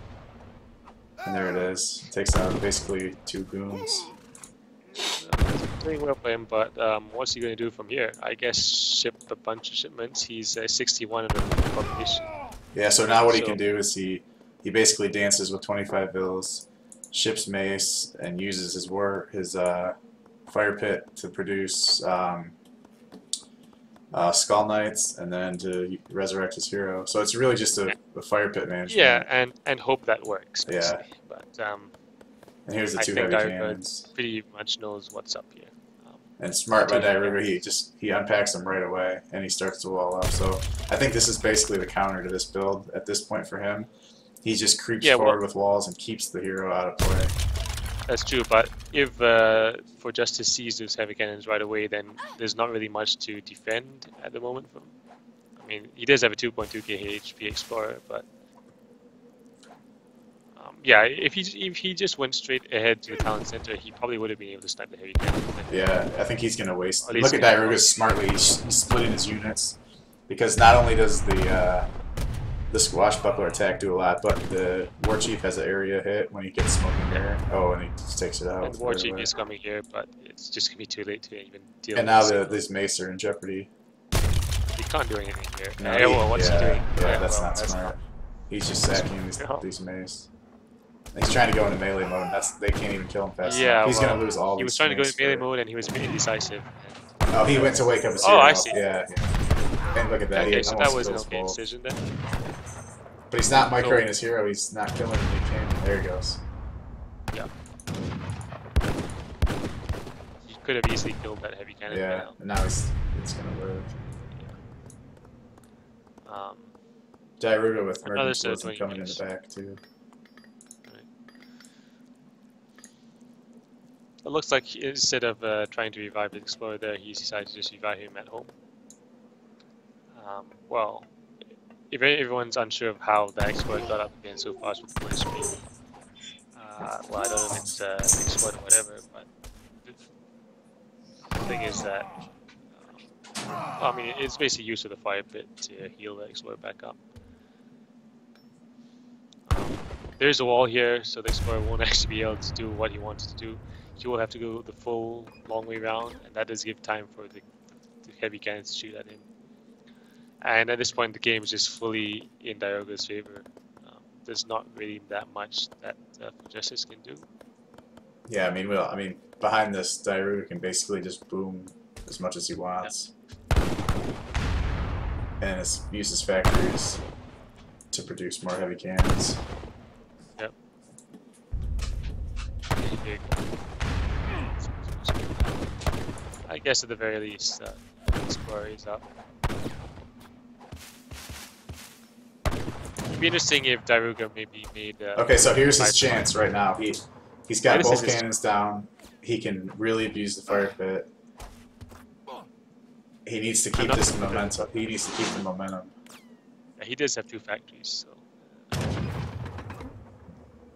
And there it is. Takes out basically 2 goons. Doing well for him, but what's he going to do from here? I guess ship a bunch of shipments. He's 61 in the population. Yeah, so now what he can do is he basically dances with 25 vills, ships mace, and uses his fire pit to produce Skull Knights, and then to resurrect his hero. So it's really just a fire pit management. Yeah, and hope that works. Basically. Yeah. But and here's the 2 heavy cannons. Pretty much knows what's up here. And smart by diarouga, he unpacks them right away, and he starts to wall up. So I think this is basically the counter to this build at this point for him. He just creeps forward with walls and keeps the hero out of play. That's true, but if ForJustice sees those heavy cannons right away, then there's not really much to defend at the moment. I mean, he does have a 2.2k HP Explorer, but yeah, if he just went straight ahead to the town center, he probably would have been able to snipe the heavy cannon. Yeah, I think he's gonna waste. At Look least at diarouga smartly. He's splitting his units because not only does the swashbuckler attack do a lot, but the warchief has an area hit when he gets smoking there. Oh, and he just takes it out. And the warchief is coming here, but it's just gonna be too late to even deal. And now these mace are in jeopardy. He can't do anything here. No, well, what's he doing? Yeah, that's not smart. He's just sacking these mace. He's trying to go into melee mode, and they can't even kill him fast enough. He's gonna lose all. He was trying to go into melee mode, and he was pretty decisive. Oh, he went to wake up his hero. Oh, I see. Yeah. And look at that. Okay, so that was an okay decision then. But he's not microing his hero. He's not killing him. He can. There he goes. Yeah. He could have easily killed that heavy cannon. Yeah. And now it's gonna live. diarouga with emergency coming in the back too. It looks like instead of trying to revive the explorer there, he's decided to just revive him at home. Well, if everyone's unsure of how the explorer got up again so fast with full HP, well, I don't know if it's exploit or whatever, but the thing is that, I mean, it's basically use of the fire pit to heal the explorer back up. There's a wall here, so the explorer won't actually be able to do what he wants to do. He will have to go the full long way round, and that does give time for the heavy cannons to shoot at him. And at this point, the game is just fully in diarouga's favor. There's not really that much that ForJustice can do. Yeah, I mean, behind this, diarouga can basically just boom as much as he wants, and it uses factories to produce more heavy cannons. Yep. I guess at the very least, Explorer is up. It'd be interesting if diarouga maybe made. Okay, so here's his chance right now. He's got both cannons down. He can really abuse the fire pit. He needs to keep this momentum. He needs to keep the momentum. Yeah, he does have two factories, so.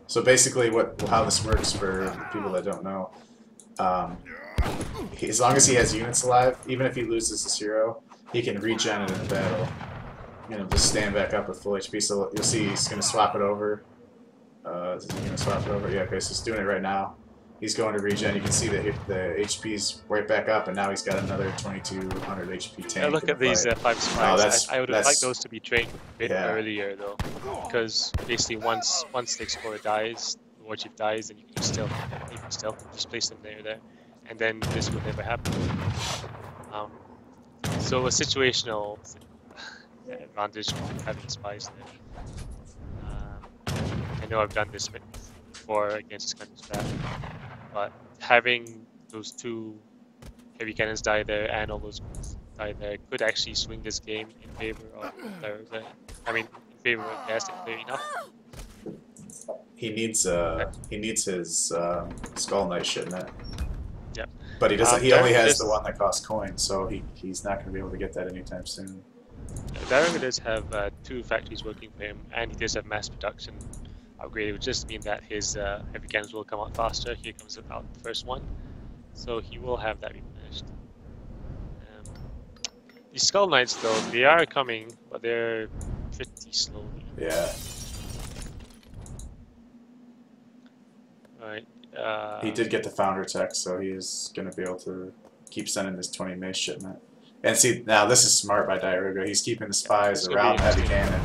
So basically, how this works for people that don't know, as long as he has units alive, even if he loses his hero, he can regen it in a battle. You know, just stand back up with full HP. So you'll see he's going to swap it over. Is he going to swap it over? Yeah, okay, so he's doing it right now. He's going to regen. You can see that the HP's right back up, and now he's got another 2200 HP tank. Yeah, look at these 5 spies. I would have liked those to be trained a bit earlier, though, because basically once the explorer dies, the warchief dies, then you can just just place them there, and then this would never happen. So a situational advantage from having spies there. I know I've done this before against this kind of stuff, but having those two heavy cannons die there and all those die there could actually swing this game in favor of diarouga. I mean, in favor of Aztec, fair enough. He needs his Skull Knight, shouldn't it? Yeah. But he doesn't. He only has the one that costs coins, so he's not going to be able to get that anytime soon. diarouga does have 2 factories working for him, and he does have mass production upgraded, which just means that his heavy cannons will come out faster. Here comes out the first one, so he will have that replenished. The Skull Knights, though, they are coming, but they're pretty slowly. Yeah. Alright. He did get the founder tech, so he is going to be able to keep sending this 20 mace shipment. And see, now this is smart by diarouga. He's keeping the spies around the heavy cannon.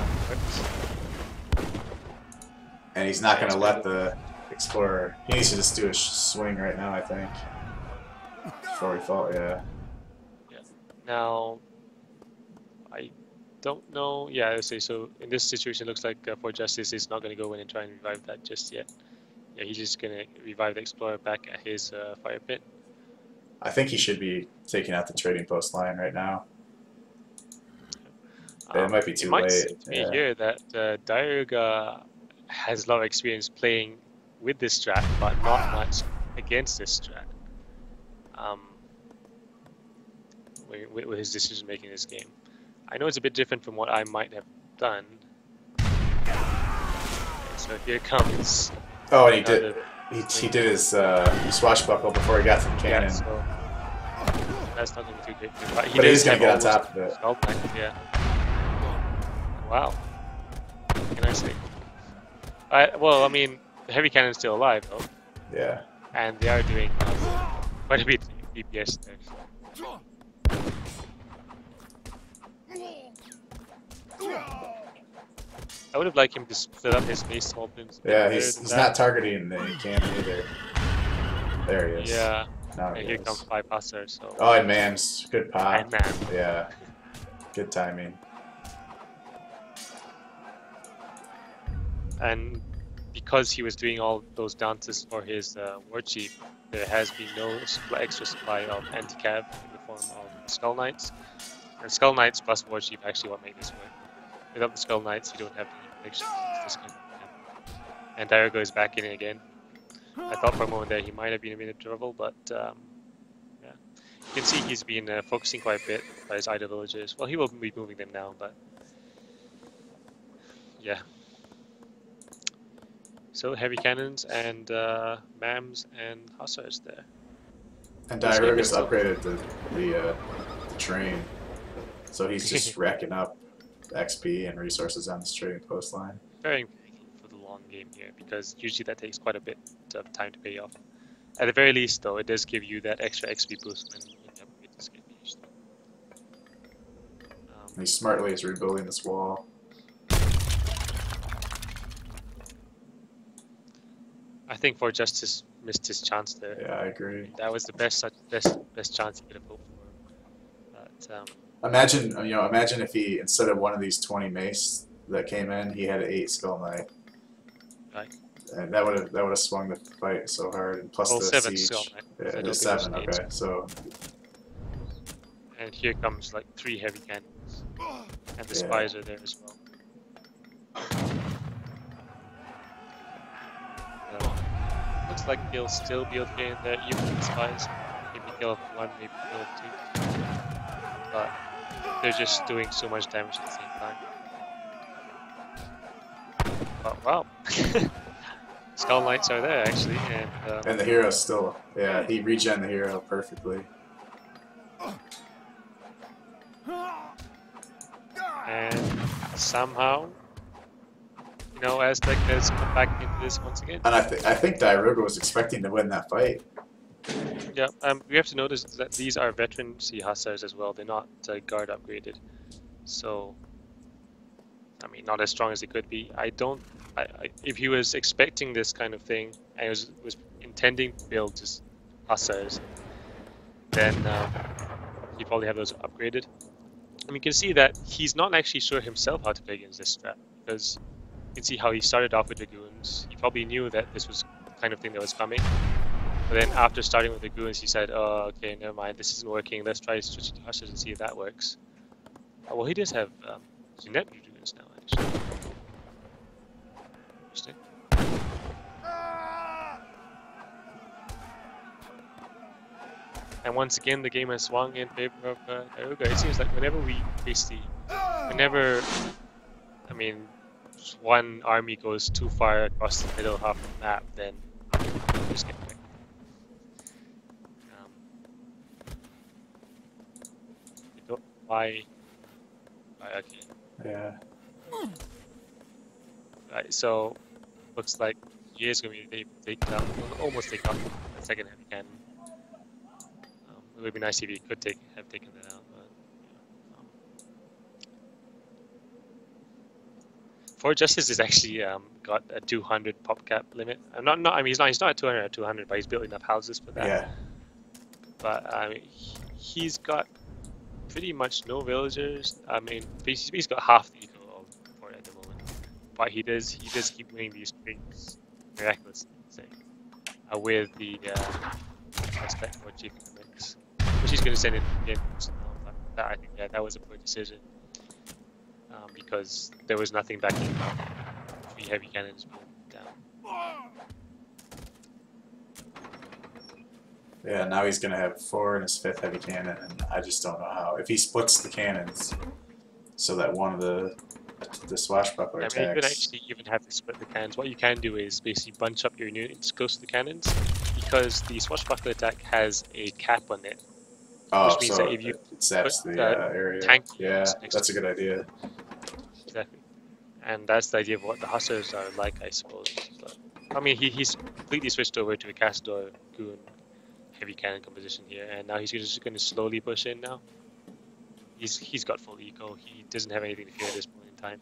And he's not going to let the explorer. He needs to just do a swing right now, I think. Before he falls, yeah. Now, I don't know. Yeah, I say so. In this situation, it looks like ForJustice is not going to go in and try and revive that just yet. Yeah, he's just going to revive the explorer back at his fire pit. I think he should be taking out the trading post line right now. It might be too late. It might seem to me here that diarouga has a lot of experience playing with this strat, but not much against this strat. With his decision making in this game. I know it's a bit different from what I might have done. So here comes. Oh, and he did. He did his swashbuckle before he got to the cannon. Yeah, so that's not going to be too good. But But he's going to get on top of it. Yeah. Wow. What can I say? Well, I mean, the heavy cannon's still alive though. Yeah. And they are doing quite a bit of DPS there. I would have liked him to split up his Macehualtins. Yeah, he's not targeting the cannon either. There he is. Yeah. Now And here comes Bypasser, so. Oh, and Mams. Good pop. And man. Yeah. Good timing. And because he was doing all those dances for his war chief, there has been no extra supply of anti-cav in the form of Skull Knights. And Skull Knights plus war chief actually what make this work. Without the Skull Knights, you don't have any protection. And diarouga is back in it again. I thought for a moment there he might have been a bit of trouble, but yeah. You can see he's been focusing quite a bit by his idle villagers. Well, he will be moving them now, but yeah. So heavy cannons and Mams and Hussars there. And diarouga's upgraded the train, so he's just racking up XP and resources on this trading post line. Very important for the long game here, because usually that takes quite a bit of time to pay off. At the very least, though, it does give you that extra XP boost when you upgrade this get finished. He smartly is rebuilding this wall. I think ForJustice missed his chance there. Yeah, I agree. That was the best chance he could have hoped for. But Imagine if he, instead of one of these 20 mace that came in, he had 8 Skull Knight. Right. And that would have swung the fight so hard. And plus the 7 siege. Skull Knight. Yeah, it is 7. Okay, so. And here comes like 3 heavy cannons, and the spies are there as well. Looks like he'll still be able to get in there even with the spies. Maybe kill 1, maybe kill 2. But they're just doing so much damage at the same time. But wow. Skull Knights are there actually, and the hero's still, he regen the hero perfectly. And somehow, Aztec has come back into this once again. And I think diarouga was expecting to win that fight. Yeah, we have to notice that these are veteran Sea Hussars as well. They're not guard upgraded, so I mean, not as strong as they could be. If he was expecting this kind of thing and was intending to build just Hussars, then he'd probably have those upgraded. And you can see that he's not actually sure himself how to play against this strat, because you can see how he started off with Dragoons. He probably knew that this was the kind of thing that was coming. But then after starting with the Dragoons, he said, oh, okay, never mind, this isn't working. Let's try switching to Hussars and see if that works. Well, he does have net Dragoons now, actually. Interesting. And once again, the game has swung in favor of diarouga. It seems like whenever one army goes too far across the middle half of the map, then we just get back. I don't know why. Okay. Yeah. Right, so looks like he is going to be able to take down, almost take down the second heavy cannon. It would be nice if he could have taken that out, but ForJustice has actually got a 200 pop cap limit. He's not at 200, but he's built enough houses for that. Yeah. But he's got pretty much no villagers. He's got half the eco of for it at the moment. But he does keep winning these strings miraculously, with the aspect for chief in the mix, which he's going to send in again. But I think that was a poor decision, because there was nothing backing up 3 heavy cannons being down. Yeah, now he's gonna have 4 in his 5th heavy cannon, and I just don't know how. If he splits the cannons so that one of the swashbuckler I mean, you don't attacks. actually even have to split the cannons. What you can do is basically bunch up your units close to the cannons, because the swashbuckler attack has a cap on it, Oh, which means that so if you it put saps the area. tank Yeah, units next that's to a good idea. exactly, and that's the idea of what the hussars are like, I suppose. But, I mean, he's completely switched over to a Castador Goon heavy cannon composition here, and now he's just going to slowly push in now. He's got full eco. He doesn't have anything to fear at this point in time.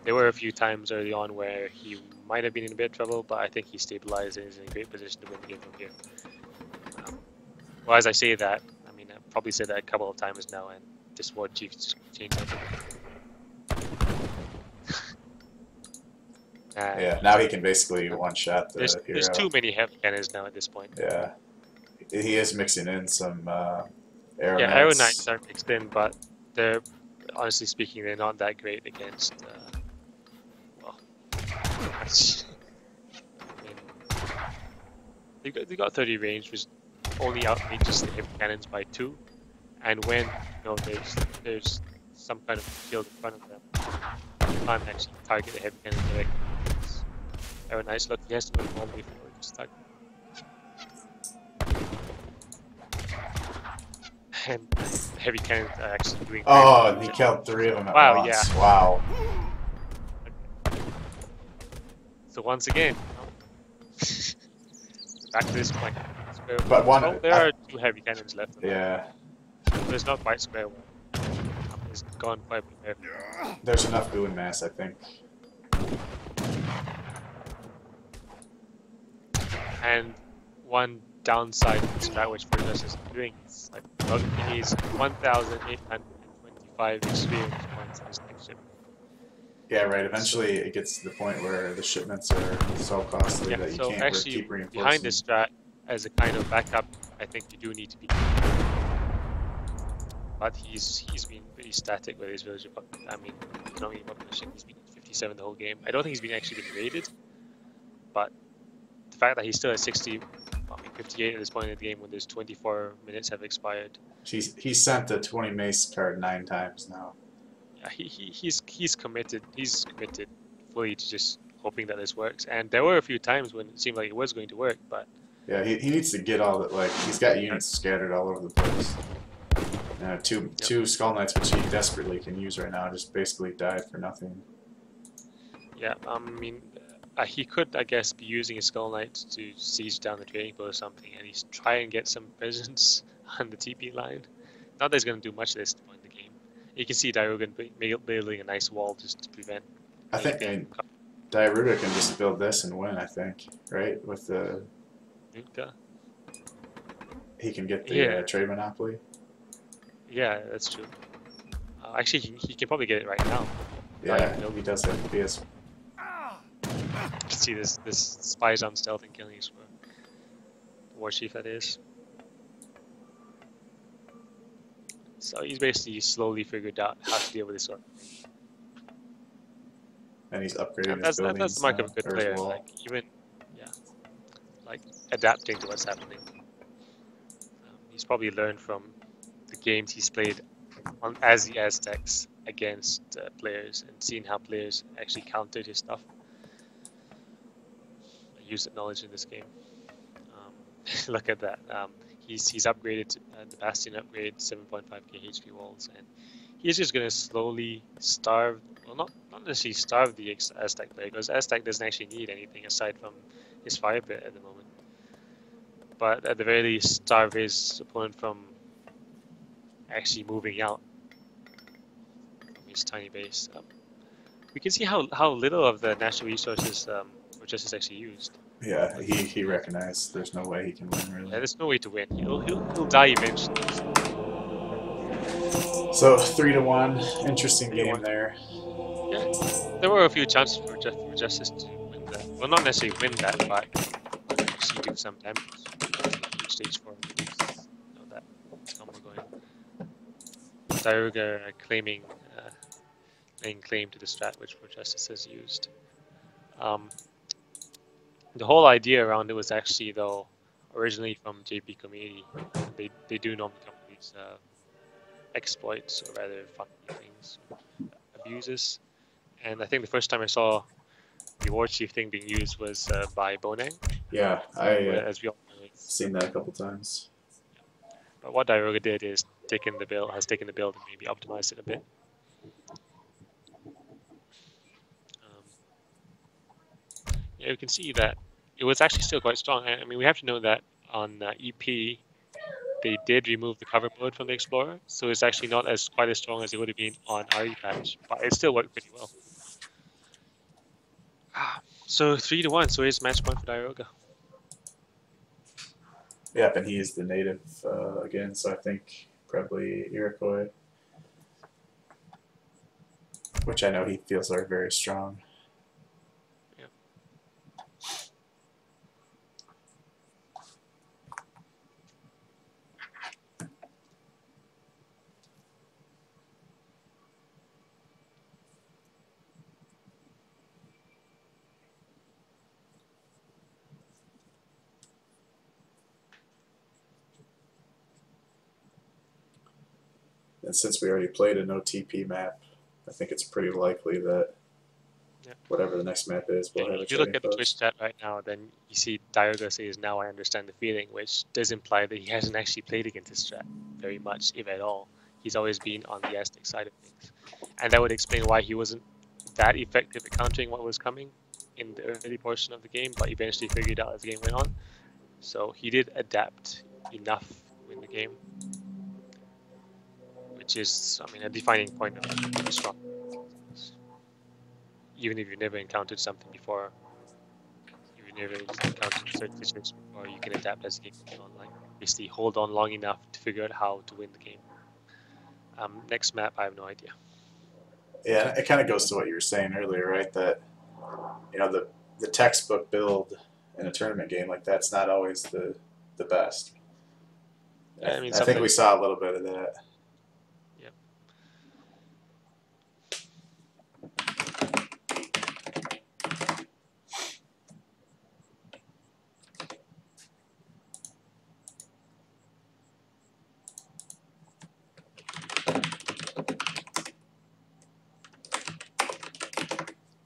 There were a few times early on where he might have been in a bit of trouble, but I think he stabilized and is in a great position to win the game from here. Well, as I say that, I mean, I've probably said that a couple of times now, and this WarChiefs just changed everything. Yeah, now he can basically one-shot the hero. There's too many heavy cannons now at this point. Yeah, he is mixing in some arrow Yeah, arrow knights. knights are mixed in, but they're, honestly speaking, they're not that great against, well, I mean, they got 30 range, which only outreaches the heavy cannons by 2, and when, there's some kind of field in front of them, you can't actually target the heavy cannon directly. Arrow knights, look, he has to move all the way forward to start. And heavy cannons are actually doing. Oh, he killed 3 of them at Wow, once. yeah. Wow. So once again, back to this point. But one. Oh, there are 2 heavy cannons left. Yeah. There's not quite square one. It's gone quite a bit. There's enough goon mass, I think. And one downside to this strat, which ForJustice is doing, is like, well, he needs 1,825 experience points on his next ship. Yeah, right. Eventually, it gets to the point where the shipments are so costly Yeah, that you so can't actually, keep reinforcing. behind this strat, as a kind of backup, I think you do need to be. But he's been pretty static with his villager. I mean, economic population. He's been 57 the whole game. I don't think he's been actually been raided, but the fact that he's still at 60, I mean 58 at this point in the game when there's 24 minutes have expired. He's sent the 20 mace card 9 times now. Yeah, he's committed. He's committed fully to just hoping that this works. And there were a few times when it seemed like it was going to work, but yeah, he needs to get all that. Like he's got units scattered all over the place. Two Skull Knights, which he desperately can use right now, just basically died for nothing. Yeah, I mean, he could, I guess, be using his Skull Knights to siege down the trading post or something, and he's try and get some presence on the TP line. Not that he's going to do much of this point in the game. You can see diarouga building a nice wall just to prevent. I think diarouga can just build this and win. I think, right, with the he can get the trade monopoly. Yeah, that's true. Actually, he can probably get it right now. Yeah, he does have PS. See this spies on stealth and killing his warchief, that is. So he's basically slowly figured out how to deal with this sort of thing. And he's upgrading And his that's buildings. the mark of a good player. Like even, like adapting to what's happening. He's probably learned from the games he's played as the Aztecs against players and seen how players actually countered his stuff. I use that knowledge in this game. Look at that. He's upgraded the Bastion upgrade 7.5k HP walls, and he's just gonna slowly starve. Well, not necessarily starve the Aztec player, because Aztec doesn't actually need anything aside from his fire pit at the moment. But at the very least, starve his opponent from actually moving out from his tiny base. We can see how little of the natural resources ForJustice actually used. Yeah, he recognized there's no way he can win, really. Yeah, there's no way to win. He'll die eventually. So 3-1, interesting game there. Yeah, there were a few chances for ForJustice to win that. Well, not necessarily win that, but actually do some damage. Stage 4, that combo going. diarouga claiming laying claim to the strat which ForJustice has used. The whole idea around it was actually, though, originally from JP Community. They do normally come with these exploits, or rather funky things, abuses. And I think the first time I saw the warchief thing being used was by Bonang. Yeah, As we all know, seen that a couple times. But what diarouga did is taken the build and maybe optimized it a bit. Yeah, you can see that it was actually still quite strong. I mean, we have to know that on EP, they did remove the cover mode from the Explorer, so it's actually not quite as strong as it would have been on RE patch, but it still worked pretty well. So 3-1, so here's match point for diarouga. Yep, and he is the native again, so I think probably Iroquois, which I know he feels are very strong. Yeah. And since we already played a no TP map, I think it's pretty likely that whatever the next map is, we'll have a If you look at the Twitch chat right now, then you see diarouga says, "Now I understand the feeling," which does imply that he hasn't actually played against this strat very much, if at all. He's always been on the Aztec side of things. And that would explain why he wasn't that effective at countering what was coming in the early portion of the game, but eventually figured out as the game went on. So he did adapt enough to win the game, which is, I mean, a defining point of strong. Even if you've never encountered something before, if you've never encountered certain situations before, you can adapt as the game goes on. Like, basically hold on long enough to figure out how to win the game. Next map, I have no idea. Yeah, it kind of goes to what you were saying earlier, right? That, you know, the textbook build in a tournament game like that's not always the best. Yeah, I mean, I think we saw a little bit of that. Yeah.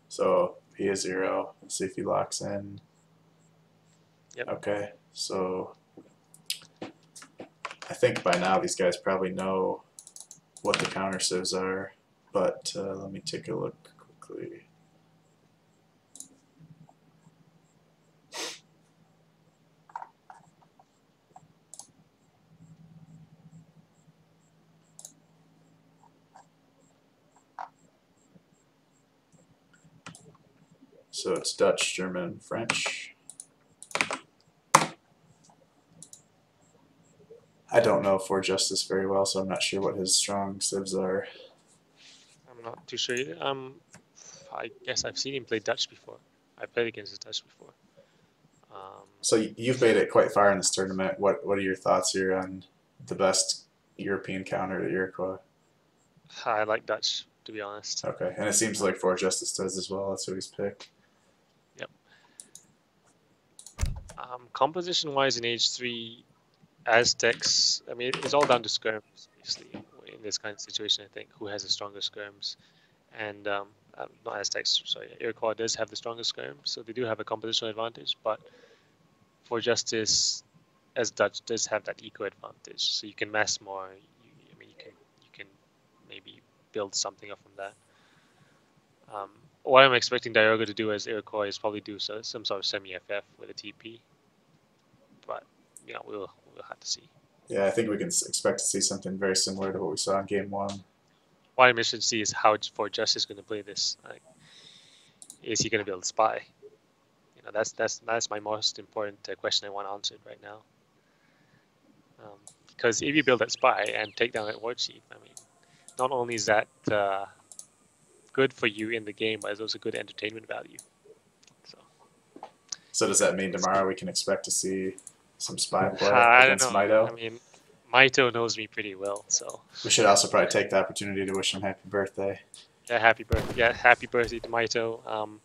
So he is 0. Let's see if he locks in. Yep. Okay, so I think by now these guys probably know what the counter civs are, but let me take a look quickly. So it's Dutch, German, French. I don't know ForJustice very well, so I'm not sure what his strong civs are. I'm not too sure either. I guess I've seen him play Dutch before. I played against the Dutch before. So you've made it quite far in this tournament. What are your thoughts here on the best European counter to Iroquois? I like Dutch, to be honest. Okay, and it seems like ForJustice does as well. That's who he's picked. Yep. Composition-wise in Age 3, Aztecs, I mean, it's all down to skirms, basically, in this kind of situation, I think, who has the strongest skirms. And, not Aztecs, sorry, Iroquois does have the strongest skirms, so they do have a compositional advantage, but ForJustice, as Dutch, does have that eco advantage, so you can mass more. I mean, you can maybe build something up from that. What I'm expecting diarouga to do as Iroquois is probably do some sort of semi-FF with a TP, but you know, we'll have to see. Yeah, I think we can expect to see something very similar to what we saw in Game 1. What I'm interested to see is how ForJustice is going to play this. Like, is he going to build Spy? You know, that's my most important question I want answered right now. Because if you build that Spy and take down that WarChief, I mean, not only is that good for you in the game, but it's also good entertainment value. So does that mean tomorrow we can expect to see some Spy play against Mito? I mean, Mito knows me pretty well, so we should also probably take the opportunity to wish him happy birthday. Yeah, happy birthday! Yeah, happy birthday to Mito.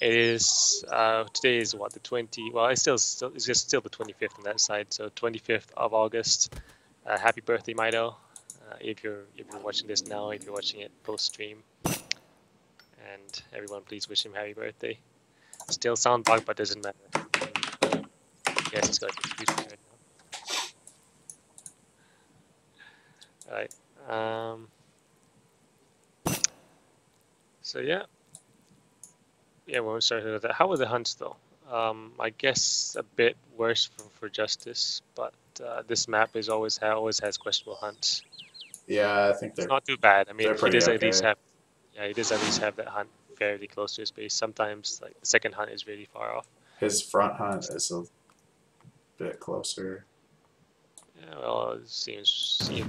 It is today is what, the 20. Well, it's just still the 25th on that side. So 25th of August. Happy birthday, Mido. If you're watching this now, if you're watching it post stream, and everyone, please wish him happy birthday. Still sound bug, but doesn't matter. Yes, he's got an excuse right now. All right. So yeah. Yeah, we won't start with that. How were the hunts though? I guess a bit worse for Justice, but this map always has questionable hunts. Yeah, I think It's not too bad. I mean, he does okay. at least have, he does at least have that hunt fairly close to his base. Sometimes like the second hunt is really far off. His front hunt is a bit closer. Yeah, well, it seems I mean,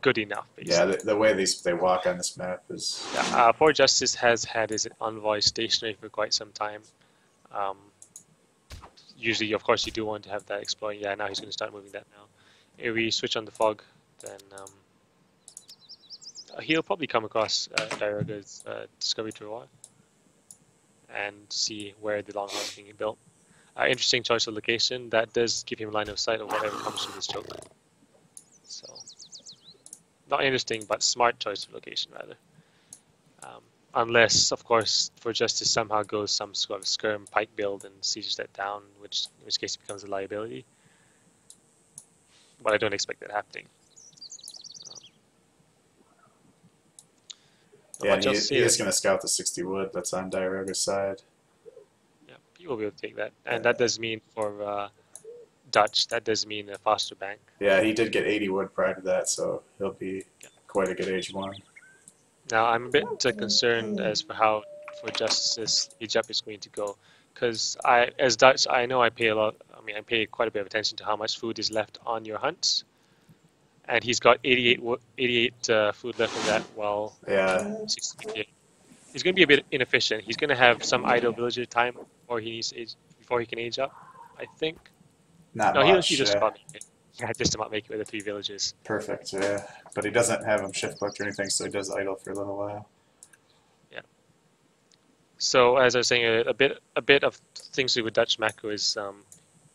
good enough. Basically. Yeah, the way they walk on this map is. Yeah, ForJustice has had his envoy stationary for quite some time. Usually, of course, you do want to have that exploring. Yeah, now he's going to start moving that now. If we switch on the fog, then he'll probably come across diarouga's discovery terroir and see where the longhorn is being built. Interesting choice of location. That does give him line of sight of whatever comes from this choke. So, not interesting, but smart choice of location rather. Unless, of course, ForJustice somehow goes some sort of skirm pike build and sieges that down, in which case it becomes a liability. But I don't expect that happening. Yeah, and he is going to scout the 60 wood that's on diarouga's side. Yeah, he will be able to take that. And that does mean for Dutch, that does mean a faster bank. Yeah, he did get 80 wood prior to that, so he'll be quite a good H1. Now, I'm a bit concerned as for how ForJustice's Egypt is going to go. Because as Dutch, I know I pay I pay quite a bit of attention to how much food is left on your hunts. And he's got 88 food left in that, while 68. He's going to be a bit inefficient. He's going to have some idle villager time before he can age up, I think. Not much. He just about make it. Yeah, just about make it with the 3 villages. Perfect, yeah. But he doesn't have him shift collect or anything, so he does idle for a little while. Yeah. So as I was saying, a bit of things to do with Dutch macro is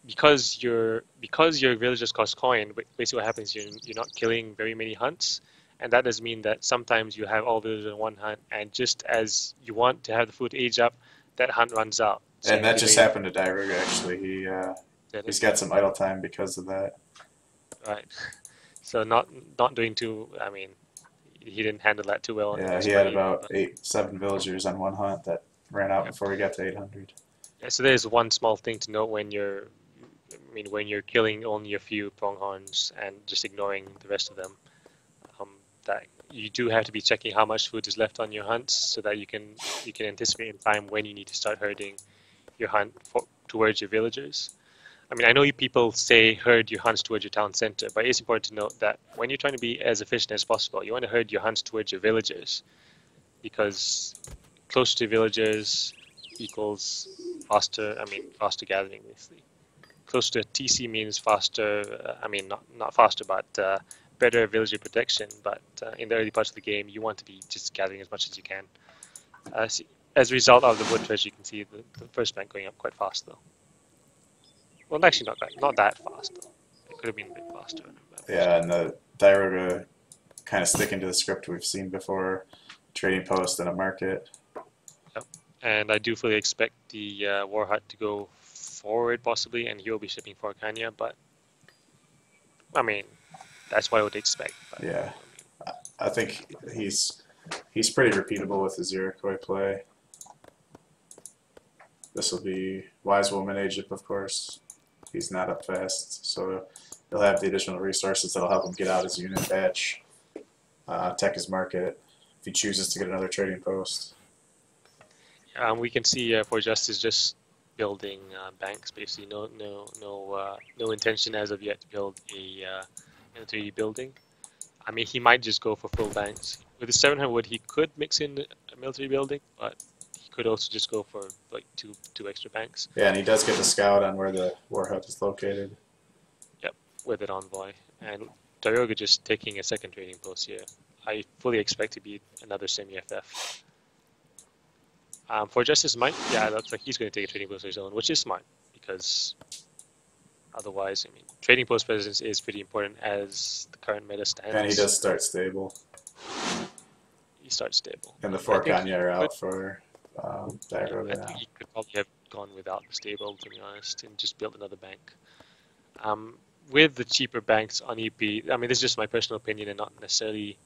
because your villagers cost coin. Basically, what happens is you're not killing very many hunts, and that does mean that sometimes you have all villagers in one hunt, and just as you want to have the food age up, that hunt runs out. So and that just happened to diarouga actually. He's got some idle time because of that. Right. So not doing too. I mean, he didn't handle that too well. Yeah, he had about 7 villagers on one hunt that ran out before we got to 800. Yeah, so there's one small thing to note when you're killing only a few pronghorns and just ignoring the rest of them. That you do have to be checking how much food is left on your hunts so that you can anticipate in time when you need to start herding your hunt towards your villagers. I mean, I know people say herd your hunts towards your town center, but it's important to note that when you're trying to be as efficient as possible, you want to herd your hunts towards your villagers, because close to villagers equals faster gathering, basically. Close to TC means faster, not faster, but better villager protection. But in the early parts of the game, you want to be just gathering as much as you can. As a result of the wood treasure, you can see the first bank going up quite fast, though. Well, actually, not that fast, though. It could have been a bit faster. Yeah, and the diarouga kind of sticking to the script we've seen before, trading post and a market. Yep. And I do fully expect the war hut to go forward, possibly, and he'll be shipping for Kenya, but I mean, that's what I would expect. But, yeah, I think he's pretty repeatable with his Iroquois play. This will be Wise Woman Egypt, of course. He's not up fast, so he'll have the additional resources that'll help him get out his unit batch, tech his market, if he chooses to get another trading post. We can see ForJustice just building banks, basically. No intention as of yet to build a military building. I mean, he might just go for full banks. With the 700 wood, he could mix in a military building, but he could also just go for like two extra banks. Yeah, and he does get the scout on where the war hut is located. Yep, with an envoy. And diarouga just taking a second trading post here. I fully expect to be another semi-FF. ForJustice might, yeah, looks like he's going to take a trading post of his own, which is smart because otherwise, I mean, trading post presence is pretty important as the current meta stands. And he does start stable. He starts stable. And the 4 Kanye are out for diarouga I now. think he could probably have gone without the stable, to be honest, and just built another bank. With the cheaper banks on EP, I mean, this is just my personal opinion and not necessarily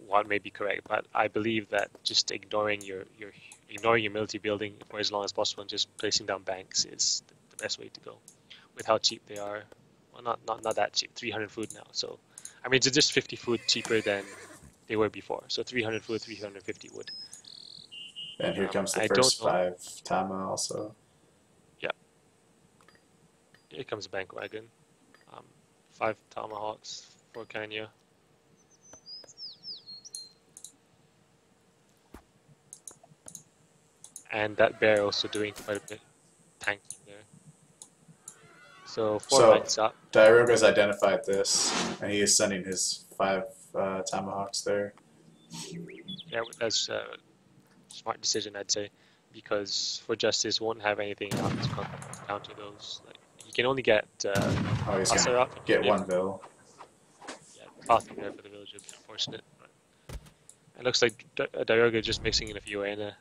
what may be correct, but I believe that just ignoring your military building for as long as possible and just placing down banks is the best way to go. With how cheap they are, well, not that cheap, 300 food now. So, I mean, it's just 50 food cheaper than they were before. So 300 food, 350 wood. And here comes the first 5 Tama also. Yeah. Here comes a bank wagon. 5 Tomahawks, 4 Kanye. And that bear also doing quite a bit tanking there. So 4 banks up. diarouga's identified this, and he is sending his 5 Tomahawks there. Yeah, that's a smart decision, I'd say, because ForJustice won't have anything else to counter those. Like, he can only get he's gonna get 1 vill. Yeah, pathing there for the villager, unfortunate. But it looks like diarouga just mixing in a few Aena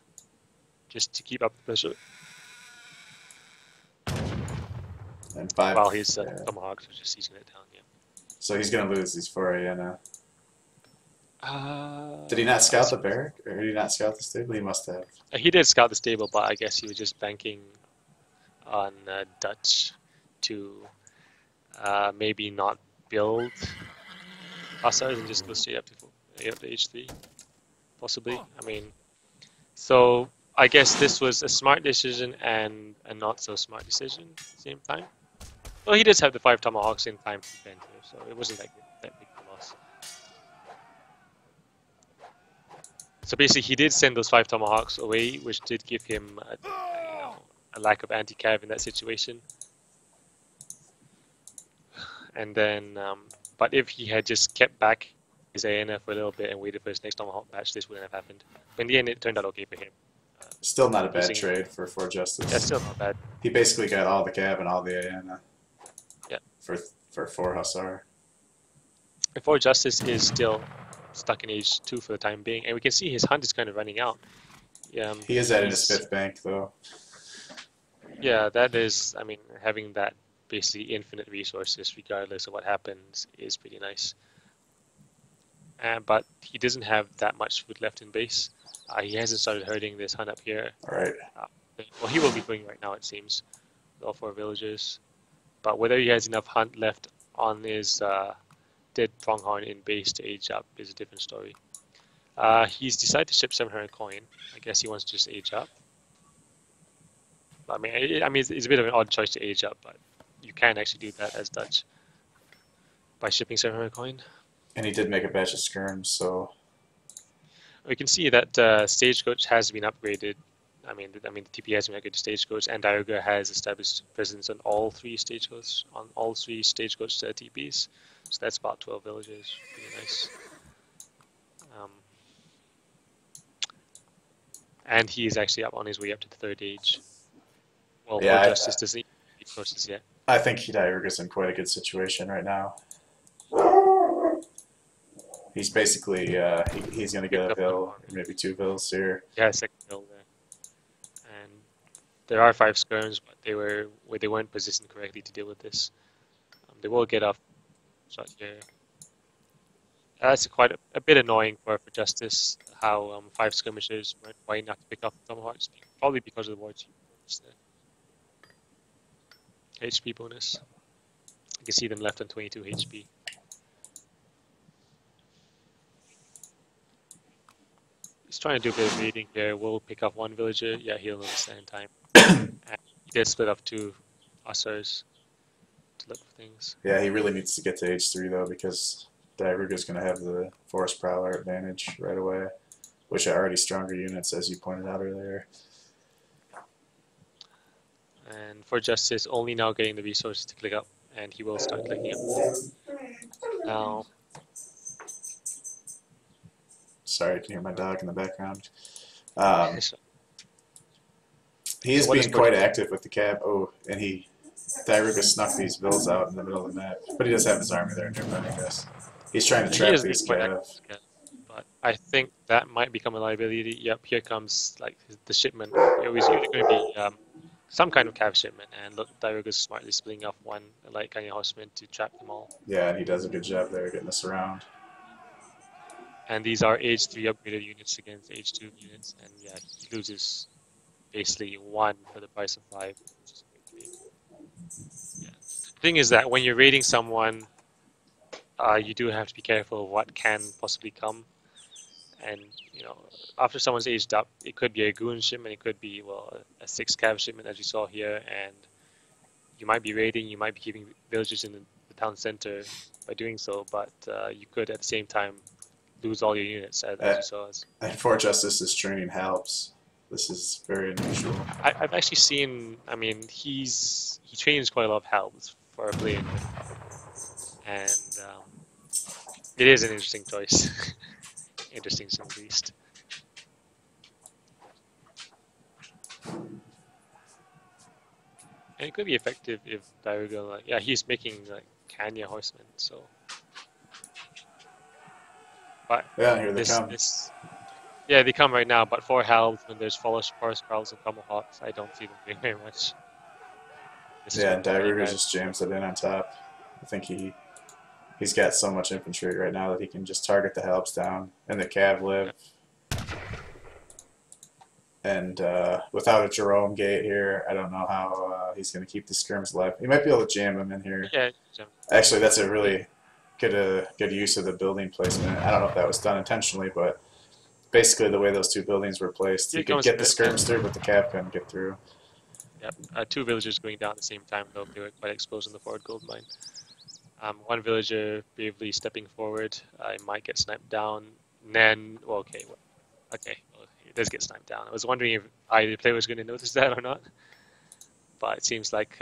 just to keep up the pressure. And 5. While his Tomahawks are just seizing it down, yeah. So he's gonna lose these 4 Aena. Did he not scout the barrack? Or did he not scout the stable? He must have. He did scout the stable, but I guess he was just banking on Dutch to maybe not build hussars and just go straight up to H3, possibly. I mean, so I guess this was a smart decision and a not so smart decision at the same time. Well, he does have the 5 Tomahawks in time to defend here, so it wasn't like that big a loss. So basically, he did send those 5 Tomahawks away, which did give him a lack of anti-cav in that situation. And then, but if he had just kept back his Aena for a little bit and waited for his next Tomahawk batch, this wouldn't have happened. But in the end, it turned out okay for him. Still not a bad trade for ForJustice. Yeah, still not bad. He basically got all the cav and all the Aena. Yeah. For 4 hussar. ForJustice is still stuck in age 2 for the time being, and we can see his hunt is kind of running out. He is at his 5th bank, though. Yeah, that is, I mean, having that basically infinite resources, regardless of what happens, is pretty nice. But he doesn't have that much food left in base. He hasn't started herding this hunt up here. All right. Well, he will be doing right now, it seems, with all 4 villagers. But whether he has enough hunt left on his dead pronghorn in base to age up is a different story. He's decided to ship 700 coin. I guess he wants to just age up. I mean, it's a bit of an odd choice to age up, but you can actually do that as Dutch by shipping 700 coin. And he did make a batch of skirms, so we can see that Stagecoach has been upgraded. I mean, the TP has been upgraded to Stagecoach, and diarouga has established presence on all 3 Stagecoach TPs. So that's about 12 villages. Pretty nice. And he is actually up on his way up to the 3rd age. Well, yeah, ForJustice doesn't need resources yet. I think diarouga's in quite a good situation right now. He's basically he's gonna get a vill, maybe 2 vills here. Yeah, 2nd vill there. And there are 5 skirms, but they weren't positioned correctly to deal with this. They will get off shot here. That's quite a bit annoying for ForJustice how 5 skirmishers weren't quite enough to pick up Tomahawks, probably because of the WarChiefs. HP bonus. You can see them left on 22 HP. He's trying to do a bit of reading here. We'll pick up 1 villager. Yeah, he'll understand in time. And he did split up 2 hussars to look for things. Yeah, he really needs to get to H3 though, because diarouga's going to have the Forest Prowler advantage right away, which are already stronger units, as you pointed out earlier. And ForJustice only now getting the resources to click up, and he will start clicking up. Now. Sorry, I can hear my dog in the background. Um, So he is what is being quite Portuguese? active with the cab. Oh, and diarouga snuck these vills out in the middle of the map, but he does have his army there nearby, I guess. He's trying to He trap is being these quite active, cav. yeah, but I think that might become a liability. Yep, here comes like the shipment. It was usually going to be some kind of cav shipment, and look, Diarouga's smartly splitting off one light gunny horseman to trap them all. Yeah, and he does a good job there getting us around. And these are age 3 upgraded units against age 2 units, and yeah, he loses basically 1 for the price of 5, which is a great trade. Yeah. The thing is that when you're raiding someone, you do have to be careful of what can possibly come. And you know, after someone's aged up, it could be a goon shipment, it could be well a 6 cav shipment as you saw here, and you might be raiding, you might be keeping villagers in the town center by doing so, but you could at the same time lose all your units as you saw. And ForJustice training helps. This is very unusual. I've actually seen. I mean, he trains quite a lot of helps for a player, and it is an interesting choice. Interesting, to say the least. And it could be effective if Diarouga, like, yeah, he's making like Kanya horsemen, so. But yeah, here they come. Yeah, they come right now. But for health, when there's forest prowls and Tomahawks, I don't see them doing very much. Yeah, and diarouga just jams it in on top. I think he's got so much infantry right now that he can just target the helps down and the cav live. Yeah. And without a Jerome gate here, I don't know how he's going to keep the skirms alive. He might be able to jam him in here. Yeah. Actually, that's a really good use of the building placement. I don't know if that was done intentionally, but basically the way those two buildings were placed, he could get the skirms through, but the cav couldn't get through. Yep, 2 villagers going down at the same time, though they were quite exposed in the forward gold mine. 1 villager bravely stepping forward, might get sniped down. Then, well, okay, he does get sniped down. I was wondering if either player was going to notice that or not, but it seems like,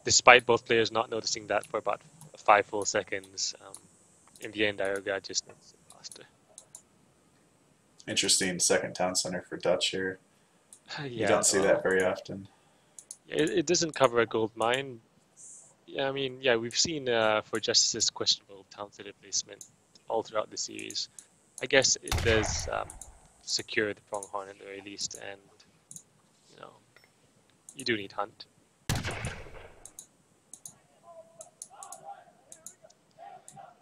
despite both players not noticing that for about 5 full seconds, in the end, Diarouga just noticed it faster. Interesting second town center for Dutch here. Yeah, you don't see that very often. It doesn't cover a gold mine. Yeah, I mean, yeah, we've seen ForJustice's questionable town center placement all throughout the series. I guess it does secure the pronghorn at the very least, and you know, you do need hunt.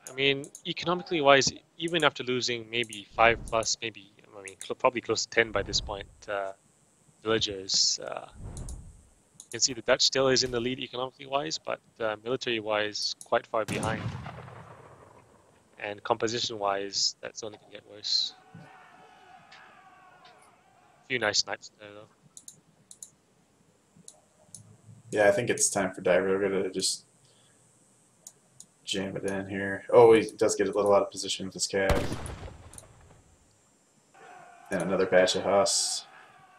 I mean, economically wise, even after losing maybe 5 plus, maybe I mean probably close to 10 by this point, villagers. You can see the Dutch still is in the lead economically wise, but military wise quite far behind. And composition wise, that's only going to get worse. A few nice snipes there though. Yeah, I think it's time for diarouga to just jam it in here. Oh, he does get a little out of position with his cav. And another batch of Haas.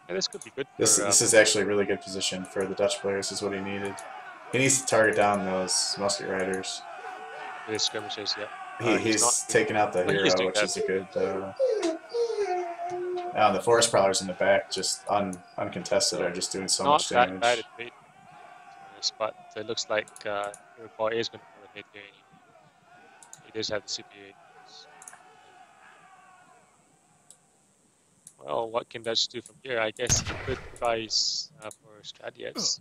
Yeah, this could be good. This is actually a really good position for the Dutch players, is what he needed. He needs to target down those musket riders. With skirmishers, yeah. He's taking out the hero, which is a good... the forest prowlers in the back, just uncontested, are just doing so much damage. Not that bad at bait, but it looks like Iroquois is going to put a hit here. He does have the superior. Well, what can Dutch do from here? I guess he could try for Stradiets.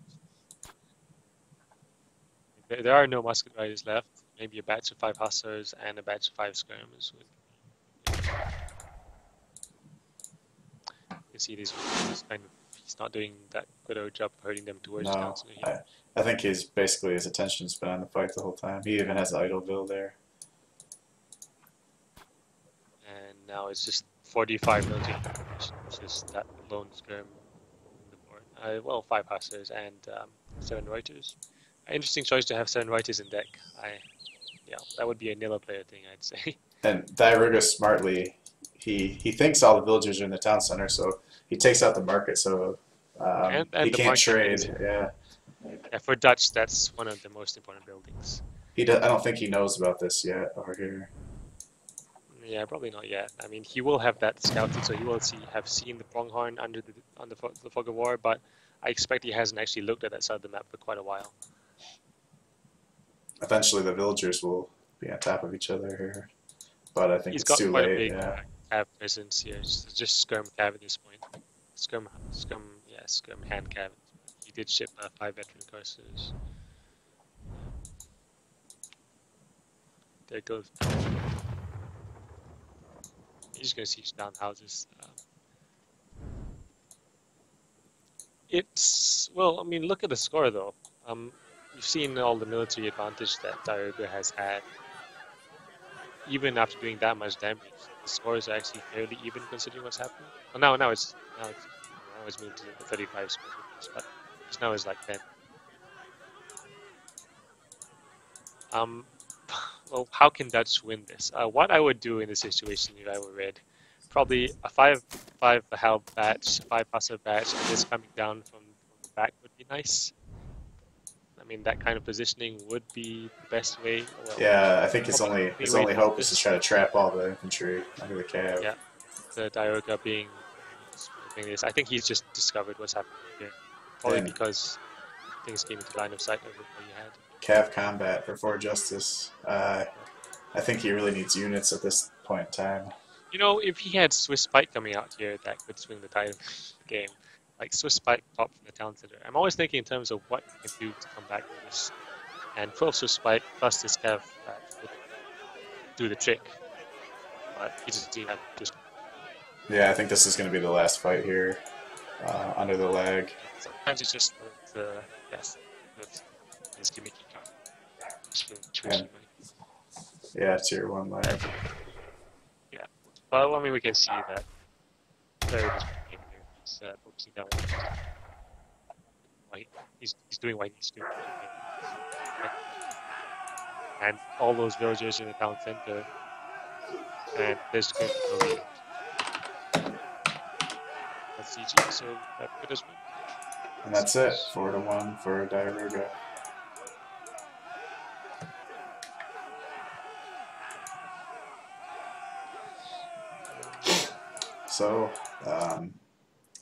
There are no musket riders left. Maybe a batch of 5 hussars and a batch of 5 skirmers. You can see these kind of, he's not doing that good of a job hurting them towards town. I think his attention's been on the fight the whole time. He even has Idleville there. And now it's just 45 military, which is that lone skirm in the board. Well, 5 hussars and 7 reiters. Interesting choice to have 7 reiters in deck. Yeah, that would be a Nilla player thing, I'd say. And diarouga smartly, he thinks all the villagers are in the town center, so he takes out the market, so and he can't trade. Yeah, for Dutch, that's one of the most important buildings. I don't think he knows about this yet over here. Yeah, probably not yet. I mean, he will have that scouted, so he will have seen the pronghorn under the fog of war, but I expect he hasn't actually looked at that side of the map for quite a while. Eventually, the villagers will be on top of each other here, but I think He's it's got too quite a late. big Yeah. cav presence here. Just skirm cav at this point. Skirm, yeah, skirm hand cav. He did ship 5 veteran curses. There goes. He's gonna siege down houses. It's well, I mean, look at the score though. You've seen all the military advantage that diarouga has had. Even after doing that much damage, the scores are actually fairly even considering what's happened. Well, now it's moved to the 35 scores, but just now it's like 10. Well, how can Dutch win this? What I would do in this situation if I were red, probably a 5-5 Hal batch, 5 passive batch, and this coming down from the back would be nice. I mean, that kind of positioning would be the best way. Well, Yeah, I think his only hope is to try to trap all the infantry under the cav. Yeah, the diarouga being this. I think he's just discovered what's happening here. Probably because things came into line of sight of what he had. Cav combat for ForJustice. I think he really needs units at this point in time. You know, if he had Swiss Spike coming out here, that could swing the tide of the game. Like Swiss Spike pop from the town center. I'm always thinking in terms of what he can do to come back with this. And 12 Swiss Spike plus this Cav would do the trick. But he just didn't have just. Yeah, I think this is going to be the last fight here under the lag. Sometimes it's just yes, it's gimmicky card. Yeah, tier 1 lag. Yeah, well, I mean, we can see that he's focusing down. He's doing what he needs to do. And all those villagers in the town center, and there's going to be that's CG, so that could as well. And that's it, 4-1 for diarouga. So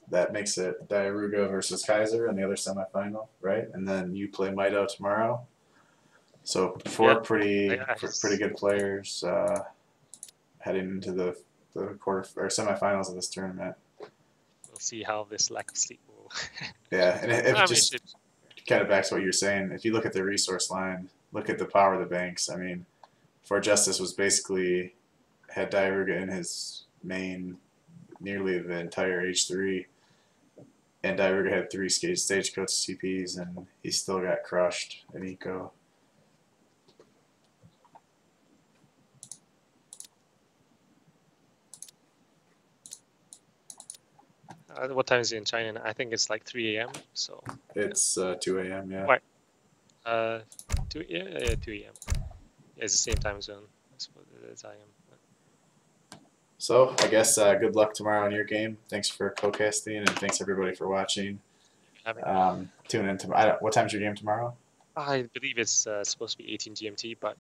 that makes it diarouga versus Kaiser in the other semifinal, right? And then you play Mido tomorrow. So four pretty good players heading into the quarter or semifinals of this tournament. We'll see how this lack of sleep will. Yeah, and if just kind of back to what you were saying, if you look at the resource line, look at the power of the banks. I mean, ForJustice was basically had diarouga in his main nearly the entire H3, and diarouga had 3 stagecoach CPs, and he still got crushed in Eco. What time is it in China? I think it's like 3 a.m. So it's 2 a.m. Yeah. Right. 2 a.m. Yeah, 2 a.m. Yeah, it's the same time zone as I am. So I guess good luck tomorrow in your game. Thanks for co-casting, and thanks everybody for watching. Tune in tomorrow. What time's your game tomorrow? I believe it's supposed to be 18 GMT, but